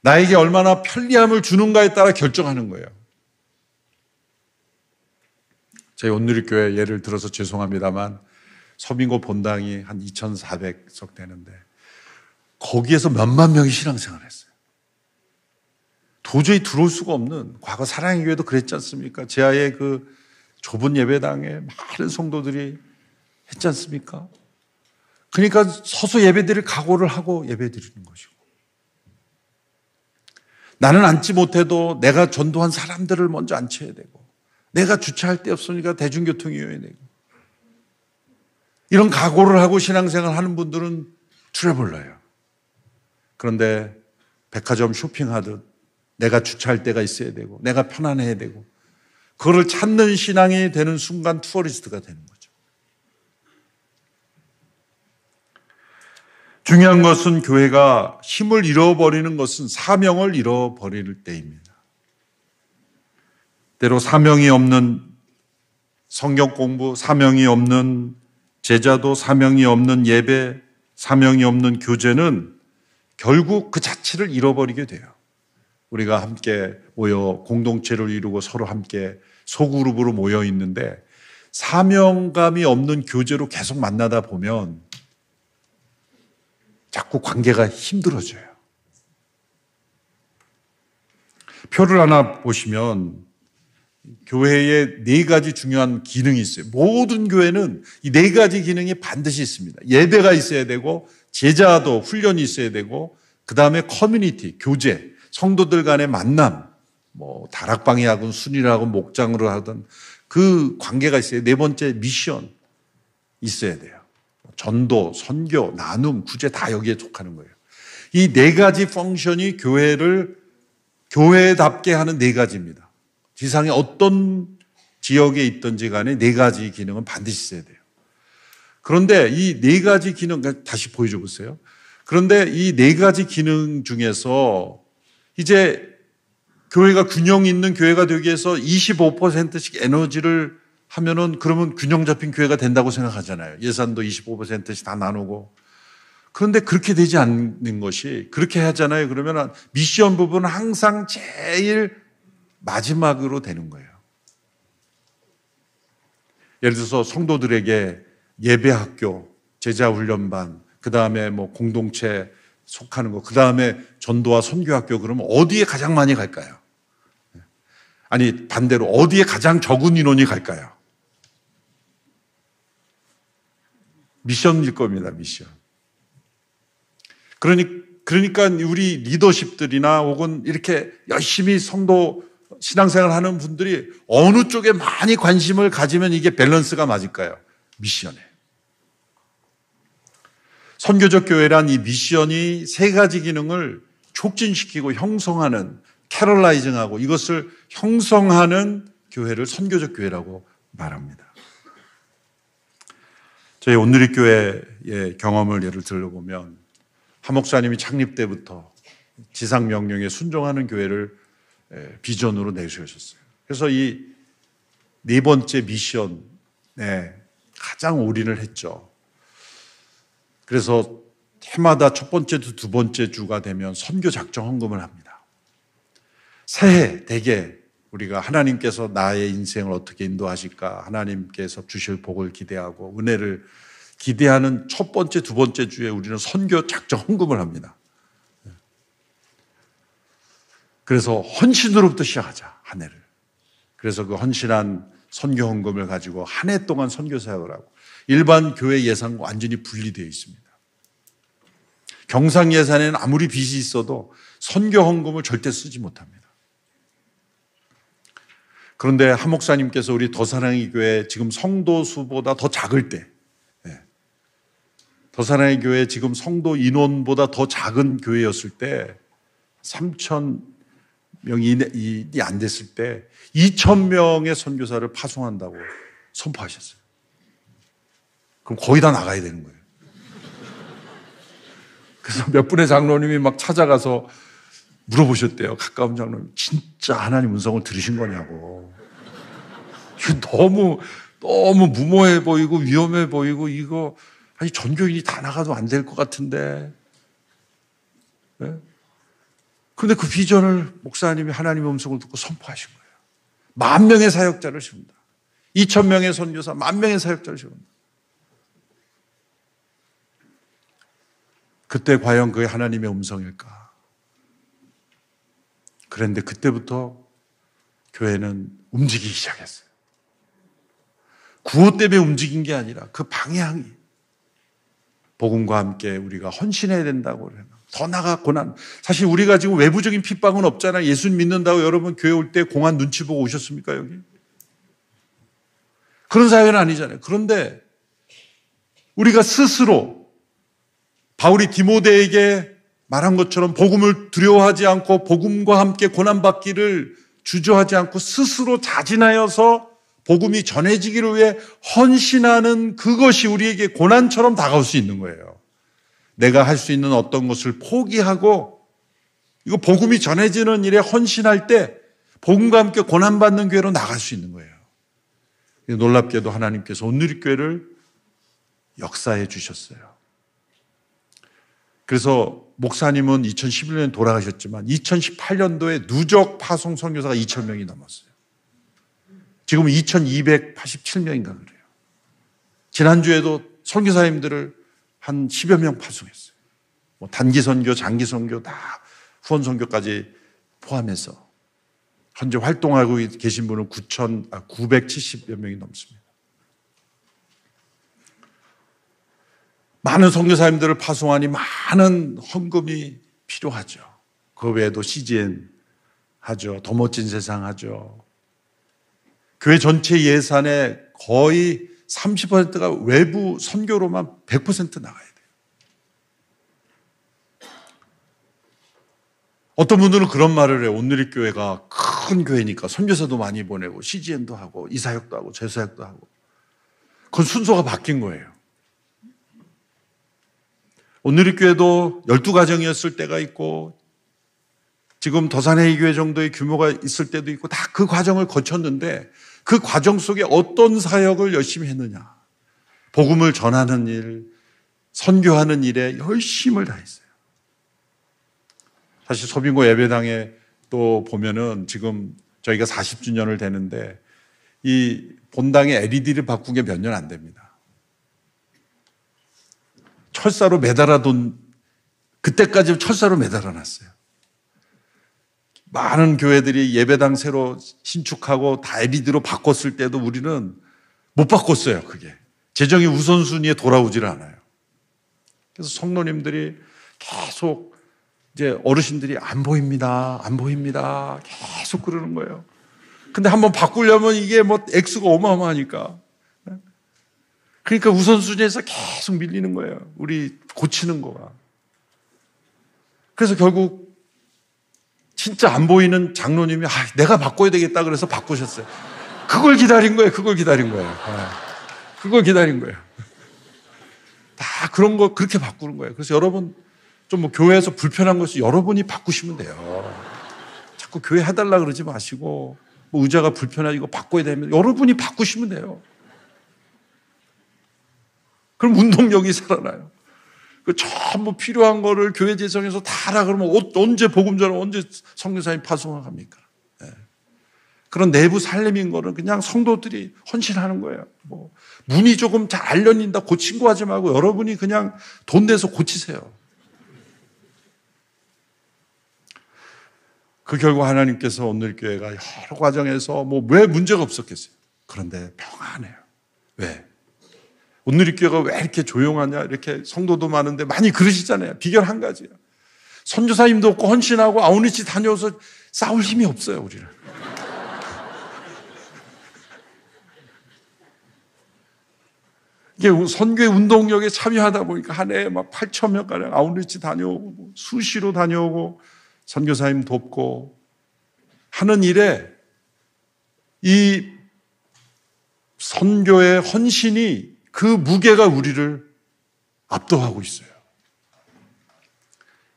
나에게 얼마나 편리함을 주는가에 따라 결정하는 거예요. 저희 온누리교회 예를 들어서 죄송합니다만 서민고 본당이 한 2,400석 되는데 거기에서 몇만 명이 신앙생활을 했어요. 도저히 들어올 수가 없는, 과거 사랑의 교회도 그랬지 않습니까? 제아의 그 좁은 예배당에 많은 성도들이 했지 않습니까? 그러니까 서서 예배드릴 각오를 하고 예배드리는 것이고, 나는 앉지 못해도 내가 전도한 사람들을 먼저 앉혀야 되고, 내가 주차할 데 없으니까 대중교통 이용해야 되고, 이런 각오를 하고 신앙생활 하는 분들은 트래블러예요. 그런데 백화점 쇼핑하듯 내가 주차할 데가 있어야 되고 내가 편안해야 되고 그거를 찾는 신앙이 되는 순간 투어리스트가 되는 거죠. 중요한 것은 교회가 힘을 잃어버리는 것은 사명을 잃어버릴 때입니다. 때로 사명이 없는 성경 공부, 사명이 없는 제자도, 사명이 없는 예배, 사명이 없는 교제는 결국 그 자체를 잃어버리게 돼요. 우리가 함께 모여 공동체를 이루고 서로 함께 소그룹으로 모여 있는데 사명감이 없는 교제로 계속 만나다 보면 자꾸 관계가 힘들어져요. 표를 하나 보시면 교회에 4가지 중요한 기능이 있어요. 모든 교회는 이 4가지 기능이 반드시 있습니다. 예배가 있어야 되고 제자도 훈련이 있어야 되고 그 다음에 커뮤니티, 교제, 성도들 간의 만남, 뭐 다락방이 하든 순위를 하든 목장으로 하든 그 관계가 있어요. 4번째 미션 있어야 돼요. 전도, 선교, 나눔, 구제 다 여기에 속하는 거예요. 이 4가지 펑션이 교회를 교회답게 하는 4가지입니다. 지상에 어떤 지역에 있든지 간에 4가지 기능은 반드시 있어야 돼요. 그런데 이 4가지 기능, 다시 보여줘 보세요. 그런데 이 4가지 기능 중에서 이제 교회가 균형 있는 교회가 되기 위해서 25%씩 에너지를 하면은 그러면 균형 잡힌 교회가 된다고 생각하잖아요. 예산도 25%씩 다 나누고. 그런데 그렇게 되지 않는 것이, 그렇게 하잖아요. 그러면 미션 부분은 항상 제일 마지막으로 되는 거예요. 예를 들어서 성도들에게 예배학교, 제자훈련반, 그 다음에 뭐 공동체 속하는 거, 그 다음에 전도와 선교학교, 그러면 어디에 가장 많이 갈까요? 아니, 반대로 어디에 가장 적은 인원이 갈까요? 미션일 겁니다, 미션. 그러니까 우리 리더십들이나 혹은 이렇게 열심히 성도 신앙생활 하는 분들이 어느 쪽에 많이 관심을 가지면 이게 밸런스가 맞을까요? 미션에. 선교적 교회란 이 미션이 3가지 기능을 촉진시키고 형성하는, 캐럴라이징하고 이것을 형성하는 교회를 선교적 교회라고 말합니다. 저희 온누리교회의 경험을 예를 들어보면 한 목사님이 창립 때부터 지상 명령에 순종하는 교회를 비전으로 내세우셨어요. 그래서 이 4번째 미션에 가장 올인을 했죠. 그래서 해마다 첫 번째 주, 2번째 주가 되면 선교 작정 헌금을 합니다. 새해 대개 우리가 하나님께서 나의 인생을 어떻게 인도하실까, 하나님께서 주실 복을 기대하고 은혜를 기대하는 첫 번째, 2번째 주에 우리는 선교 작정 헌금을 합니다. 그래서 헌신으로부터 시작하자, 한 해를. 그래서 그 헌신한 선교 헌금을 가지고 한 해 동안 선교 사역을 하고, 일반 교회 예산과 완전히 분리되어 있습니다. 경상 예산에는 아무리 빚이 있어도 선교 헌금을 절대 쓰지 못합니다. 그런데 한 목사님께서 우리 더사랑의 교회 지금 성도 수보다 더 작을 때, 더사랑의 교회 지금 성도 인원보다 더 작은 교회였을 때 3,000명이 안 됐을 때 2,000명의 선교사를 파송한다고 선포하셨어요. 그럼 거의 다 나가야 되는 거예요. 그래서 몇 분의 장로님이 막 찾아가서 물어보셨대요. 가까운 장로님, 진짜 하나님 음성을 들으신 거냐고. 너무 무모해 보이고 위험해 보이고 이거 아니 전교인이 다 나가도 안 될 것 같은데. 네? 그런데 그 비전을 목사님이 하나님의 음성을 듣고 선포하신 거예요. 10,000명의 사역자를 세운다. 2,000명의 선교사, 10,000명의 사역자를 세운다. 그때 과연 그게 하나님의 음성일까? 그런데 그때부터 교회는 움직이기 시작했어요. 구호 때문에 움직인 게 아니라 그 방향이 복음과 함께 우리가 헌신해야 된다고 그래요. 더 나아가 고난. 사실 우리가 지금 외부적인 핍박은 없잖아요. 예수 믿는다고 여러분 교회 올 때 공안 눈치 보고 오셨습니까 여기? 그런 사회는 아니잖아요. 그런데 우리가 스스로 바울이 디모데에게 말한 것처럼 복음을 두려워하지 않고 복음과 함께 고난받기를 주저하지 않고 스스로 자진하여서 복음이 전해지기를 위해 헌신하는 그것이 우리에게 고난처럼 다가올 수 있는 거예요. 내가 할 수 있는 어떤 것을 포기하고 이거 복음이 전해지는 일에 헌신할 때 복음과 함께 고난받는 교회로 나갈 수 있는 거예요. 놀랍게도 하나님께서 온누리교회를 역사해 주셨어요. 그래서 목사님은 2011년에 돌아가셨지만 2018년도에 누적 파송 선교사가 2,000명이 넘었어요. 지금은 2,287명인가 그래요. 지난주에도 선교사님들을 한 10여 명 파송했어요. 뭐 단기 선교, 장기 선교 다 후원 선교까지 포함해서 현재 활동하고 계신 분은 970여 명이 넘습니다. 많은 선교사님들을 파송하니 많은 헌금이 필요하죠. 그 외에도 CGN 하죠. 더 멋진 세상 하죠. 교회 전체 예산의 거의 30%가 외부 선교로만 100% 나가야 돼요. 어떤 분들은 그런 말을 해요. 온누리교회가 큰 교회니까 선교사도 많이 보내고 CGN도 하고 이사역도 하고 재사역도 하고. 그건 순서가 바뀐 거예요. 온누리교회도 12가정이었을 때가 있고 지금 더산회의 교회 정도의 규모가 있을 때도 있고 다 그 과정을 거쳤는데 그 과정 속에 어떤 사역을 열심히 했느냐. 복음을 전하는 일, 선교하는 일에 열심을 다했어요. 사실 소빙고 예배당에 또 보면은 지금 저희가 40주년을 되는데 이 본당에 LED를 바꾼 게 몇 년 안 됩니다. 철사로 매달아둔, 그때까지 철사로 매달아놨어요. 많은 교회들이 예배당 새로 신축하고 다 LED로 바꿨을 때도 우리는 못 바꿨어요, 그게. 재정이 우선순위에 돌아오질 않아요. 그래서 성도님들이 계속 이제 어르신들이 안 보입니다, 안 보입니다. 계속 그러는 거예요. 근데 한번 바꾸려면 이게 뭐 액수가 어마어마하니까. 그러니까 우선순위에서 계속 밀리는 거예요. 우리 고치는 거가. 그래서 결국 진짜 안 보이는 장로님이 내가 바꿔야 되겠다 그래서 바꾸셨어요. 그걸 기다린 거예요. 그걸 기다린 거예요. 그걸 기다린 거예요. 다 그런 거 그렇게 바꾸는 거예요. 그래서 여러분 좀 뭐 교회에서 불편한 것이 여러분이 바꾸시면 돼요. 자꾸 교회 해달라 그러지 마시고 뭐 의자가 불편하고 이거 바꿔야 되면 여러분이 바꾸시면 돼요. 그럼 운동력이 살아나요. 그 전부 필요한 거를 교회 재정에서 다 하라 그러면 언제 복음 전하고 언제 선교사님 파송합니까? 네. 그런 내부 살림인 거는 그냥 성도들이 헌신하는 거예요. 뭐 문이 조금 잘 안 열린다 고친 거 하지 말고 여러분이 그냥 돈 내서 고치세요. 그 결과 하나님께서 온누리교회가 여러 과정에서 뭐 왜 문제가 없었겠어요? 그런데 평안해요. 왜? 온누리교회가 왜 이렇게 조용하냐? 이렇게 성도도 많은데 많이 그러시잖아요. 비결 한 가지예요. 선교사님도 없고 헌신하고 아우니치 다녀서 싸울 힘이 없어요, 우리는. 이게 선교의 운동력에 참여하다 보니까 한 해에 막 8천 명가량 아웃리치 다녀오고 수시로 다녀오고 선교사님 돕고 하는 일에 이 선교의 헌신이 그 무게가 우리를 압도하고 있어요.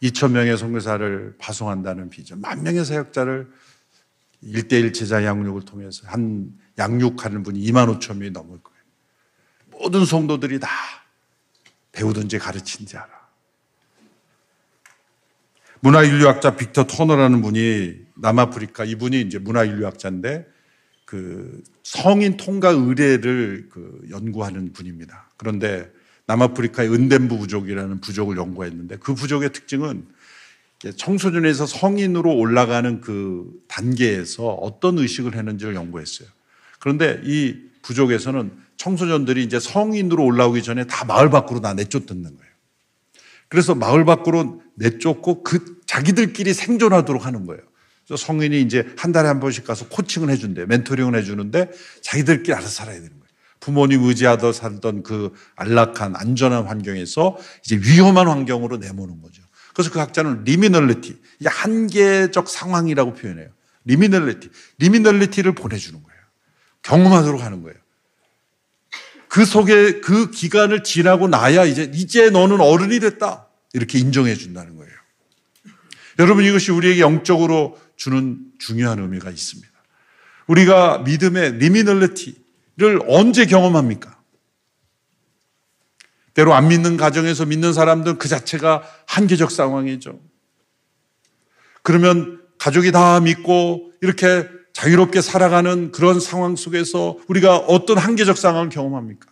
2,000명의 선교사를 파송한다는 비전, 10,000명의 사역자를 1:1 제자 양육을 통해서 한 양육하는 분이 25,000명이 넘을 거예요. 모든 성도들이 다 배우든지 가르친지 알아. 문화인류학자 빅터 터너라는 분이 남아프리카, 이분이 이제 문화인류학자인데 그 성인 통과 의례를 연구하는 분입니다. 그런데 남아프리카의 은덴부 부족이라는 부족을 연구했는데 그 부족의 특징은 청소년에서 성인으로 올라가는 그 단계에서 어떤 의식을 했는지를 연구했어요. 그런데 이 부족에서는 청소년들이 이제 성인으로 올라오기 전에 다 마을 밖으로 다 내쫓는 거예요. 그래서 마을 밖으로 내쫓고 그 자기들끼리 생존하도록 하는 거예요. 그래서 성인이 이제 한 달에 한 번씩 가서 코칭을 해준대요. 멘토링을 해주는데 자기들끼리 알아서 살아야 되는 거예요. 부모님 의지하다 살던 그 안락한 안전한 환경에서 이제 위험한 환경으로 내모는 거죠. 그래서 그 학자는 리미널리티, 한계적 상황이라고 표현해요. 리미널리티를 보내주는 거예요. 경험하도록 하는 거예요. 그 속에 그 기간을 지나고 나야 이제 너는 어른이 됐다 이렇게 인정해 준다는 거예요. 여러분, 이것이 우리에게 영적으로 주는 중요한 의미가 있습니다. 우리가 믿음의 리미널리티를 언제 경험합니까? 때로 안 믿는 가정에서 믿는 사람들은 그 자체가 한계적 상황이죠. 그러면 가족이 다 믿고 이렇게 자유롭게 살아가는 그런 상황 속에서 우리가 어떤 한계적 상황을 경험합니까?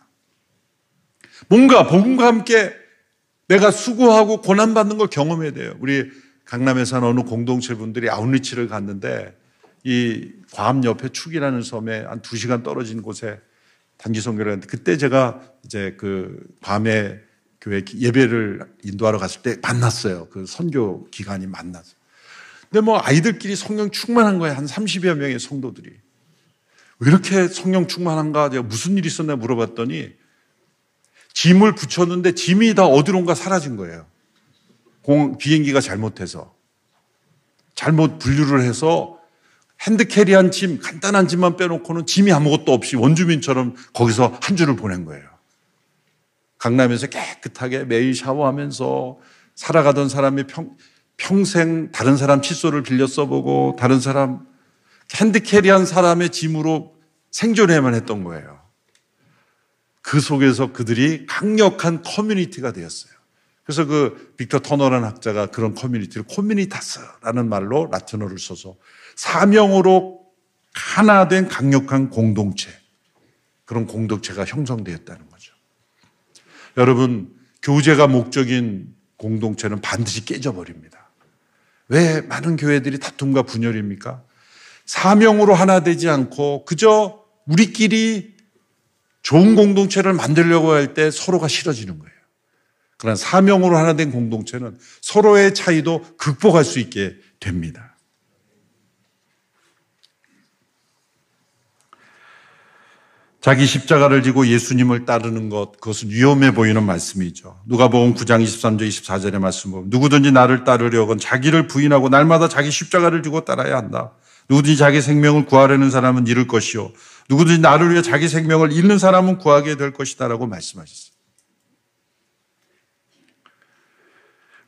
뭔가 복음과 함께 내가 수고하고 고난받는 걸 경험해야 돼요. 우리 강남에 사는 어느 공동체 분들이 아웃리치를 갔는데 이 괌 옆에 축이라는 섬에 한 2시간 떨어진 곳에 단기 선교를 했는데 그때 제가 이제 그 괌에 교회 예배를 인도하러 갔을 때 만났어요. 그 선교 기간이 만났어요. 근데 뭐 아이들끼리 성령 충만한 거예요. 한 30여 명의 성도들이. 왜 이렇게 성령 충만한가? 제가 무슨 일이 있었나 물어봤더니 짐을 붙였는데 짐이 다 어디론가 사라진 거예요. 비행기가 잘못해서. 잘못 분류를 해서 핸드캐리한 짐, 간단한 짐만 빼놓고는 짐이 아무것도 없이 원주민처럼 거기서 한 주를 보낸 거예요. 강남에서 깨끗하게 매일 샤워하면서 살아가던 사람이 평생 다른 사람 칫솔을 빌려 써보고 다른 사람 핸드캐리한 사람의 짐으로 생존해야만 했던 거예요. 그 속에서 그들이 강력한 커뮤니티가 되었어요. 그래서 그 빅터 터너라는 학자가 그런 커뮤니티를 코미니타스라는 말로 라틴어를 써서 사명으로 하나 된 강력한 공동체, 그런 공동체가 형성되었다는 거죠. 여러분, 교제가 목적인 공동체는 반드시 깨져버립니다. 왜 많은 교회들이 다툼과 분열입니까? 사명으로 하나 되지 않고 그저 우리끼리 좋은 공동체를 만들려고 할 때 서로가 싫어지는 거예요. 그러나 사명으로 하나 된 공동체는 서로의 차이도 극복할 수 있게 됩니다. 자기 십자가를 지고 예수님을 따르는 것, 그것은 위험해 보이는 말씀이죠. 누가복음 9장 23절 24절의 말씀 보면 누구든지 나를 따르려건 자기를 부인하고 날마다 자기 십자가를 지고 따라야 한다. 누구든지 자기 생명을 구하려는 사람은 잃을 것이요 누구든지 나를 위해 자기 생명을 잃는 사람은 구하게 될 것이다 라고 말씀하셨어요.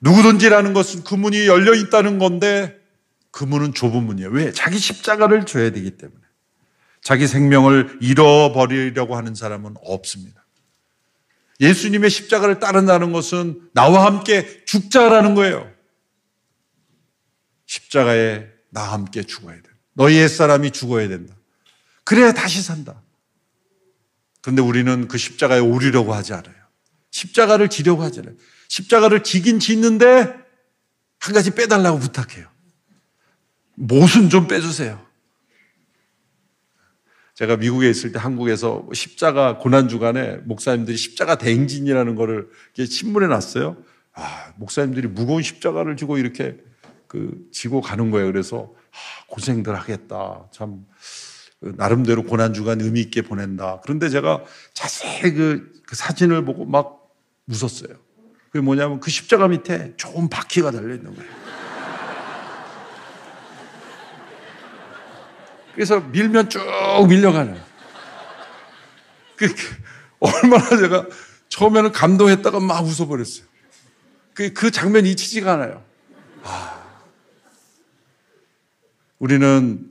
누구든지라는 것은 그 문이 열려 있다는 건데 그 문은 좁은 문이에요. 왜? 자기 십자가를 져야 되기 때문에. 자기 생명을 잃어버리려고 하는 사람은 없습니다. 예수님의 십자가를 따른다는 것은 나와 함께 죽자라는 거예요. 십자가에 나와 함께 죽어야 돼. 너희 옛사람이 죽어야 된다. 그래야 다시 산다. 그런데 우리는 그 십자가에 오르려고 하지 않아요. 십자가를 지려고 하지 않아요. 십자가를 지긴 짓는데 한 가지 빼달라고 부탁해요. 못은 좀 빼주세요. 제가 미국에 있을 때 한국에서 십자가 고난주간에 목사님들이 십자가 대행진이라는 거를 신문에 놨어요. 목사님들이 무거운 십자가를 지고 이렇게 지고 가는 거예요. 그래서 고생들 하겠다. 참 나름대로 고난주간 의미 있게 보낸다. 그런데 제가 자세히 그 사진을 보고 막 웃었어요. 그게 뭐냐면 그 십자가 밑에 좋은 바퀴가 달려있는 거예요. 그래서 밀면 쭉 밀려가는. 얼마나 제가 처음에는 감동했다가 막 웃어버렸어요. 그 장면이 잊히지가 않아요. 우리는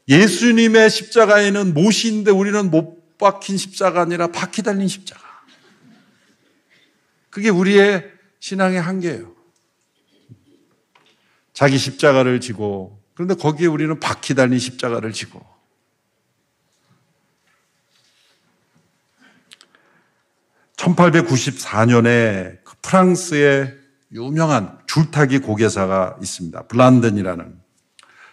예수님의 십자가에는 못이 있는데 우리는 못 박힌 십자가 아니라 바퀴 달린 십자가. 그게 우리의 신앙의 한계예요. 자기 십자가를 지고, 그런데 거기에 우리는 바퀴 달린 십자가를 지고. (1894년에) 프랑스의 유명한 줄타기 고개사가 있습니다.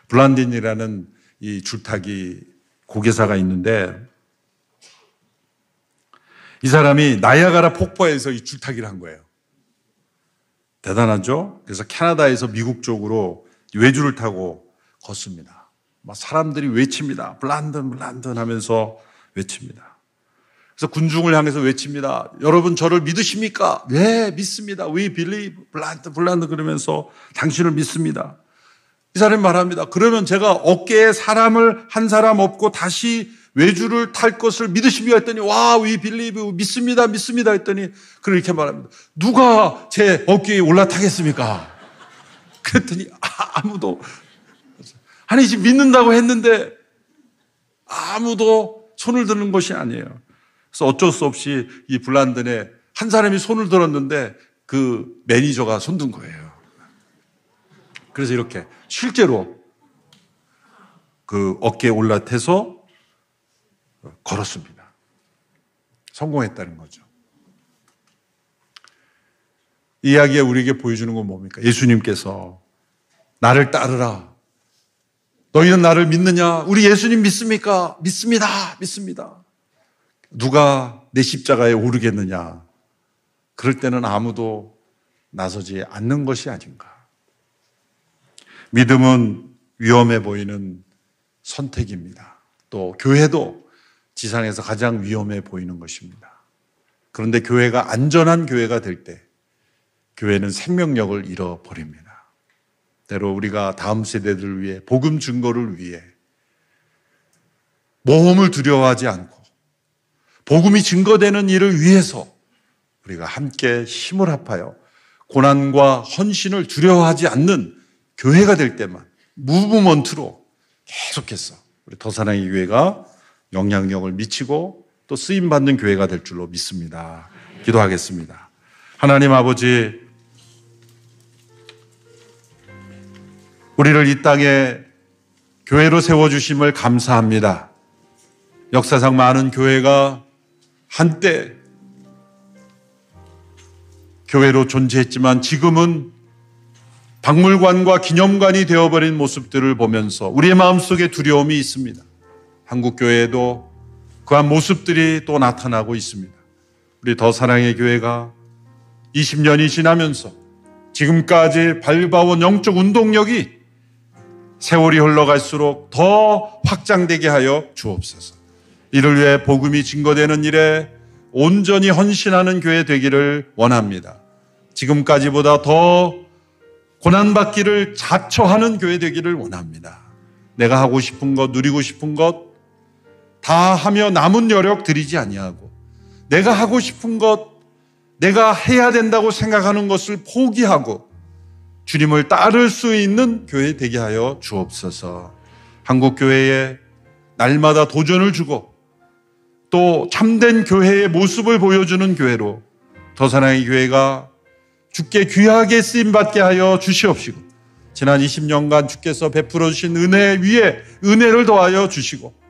블란든이라는 이 줄타기 고개사가 있는데, 이 사람이 나이아가라 폭포에서 이 줄타기를 한 거예요. 대단하죠? 그래서 캐나다에서 미국 쪽으로 외주를 타고 걷습니다. 막 사람들이 외칩니다. 블란든 하면서 외칩니다. 그래서 군중을 향해서 외칩니다. 여러분 저를 믿으십니까? 네, 믿습니다. We believe 블란든 그러면서 당신을 믿습니다. 이 사람이 말합니다. 그러면 제가 어깨에 사람을 한 사람 업고 다시 외주를 탈 것을 믿으십니까? 했더니 와, we believe, 믿습니다 했더니 그렇게 말합니다. 누가 제 어깨에 올라타겠습니까? 그랬더니 아무도, 아니 지금 믿는다고 했는데 아무도 손을 드는 것이 아니에요. 그래서 어쩔 수 없이 이 블란든에 한 사람이 손을 들었는데 그 매니저가 손든 거예요. 그래서 이렇게 실제로 그 어깨에 올라타서 걸었습니다. 성공했다는 거죠. 이 이야기가 우리에게 보여주는 건 뭡니까? 예수님께서 나를 따르라. 너희는 나를 믿느냐? 우리 예수님 믿습니까? 믿습니다. 누가 내 십자가에 오르겠느냐? 그럴 때는 아무도 나서지 않는 것이 아닌가. 믿음은 위험해 보이는 선택입니다. 또 교회도 지상에서 가장 위험해 보이는 것입니다. 그런데 교회가 안전한 교회가 될 때 교회는 생명력을 잃어버립니다. 때로 우리가 다음 세대들을 위해 복음 증거를 위해 모험을 두려워하지 않고 복음이 증거되는 일을 위해서 우리가 함께 힘을 합하여 고난과 헌신을 두려워하지 않는 교회가 될 때만 무브먼트로 계속해서 우리 더사랑의 교회가 영향력을 미치고 또 쓰임받는 교회가 될 줄로 믿습니다. 기도하겠습니다. 하나님 아버지, 우리를 이 땅에 교회로 세워주심을 감사합니다. 역사상 많은 교회가 한때 교회로 존재했지만 지금은 박물관과 기념관이 되어버린 모습들을 보면서 우리의 마음속에 두려움이 있습니다. 한국교회에도 그한 모습들이 또 나타나고 있습니다. 우리 더사랑의 교회가 20년이 지나면서 지금까지 밟아온 영적 운동력이 세월이 흘러갈수록 더 확장되게 하여 주옵소서. 이를 위해 복음이 증거되는 일에 온전히 헌신하는 교회 되기를 원합니다. 지금까지보다 더 고난받기를 자처하는 교회 되기를 원합니다. 내가 하고 싶은 것, 누리고 싶은 것 다 하며 남은 여력 들이지 아니하고 내가 하고 싶은 것, 내가 해야 된다고 생각하는 것을 포기하고 주님을 따를 수 있는 교회 되게 하여 주옵소서. 한국교회에 날마다 도전을 주고 또 참된 교회의 모습을 보여주는 교회로 더사랑의 교회가 주께 귀하게 쓰임받게 하여 주시옵시고 지난 20년간 주께서 베풀어 주신 은혜 위에 은혜를 더하여 주시고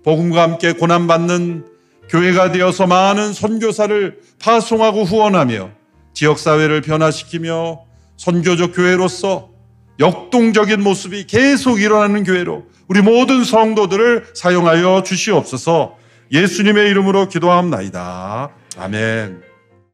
복음과 함께 고난받는 교회가 되어서 많은 선교사를 파송하고 후원하며 지역사회를 변화시키며 선교적 교회로서 역동적인 모습이 계속 일어나는 교회로 우리 모든 성도들을 사용하여 주시옵소서. 예수님의 이름으로 기도합나이다. 아멘.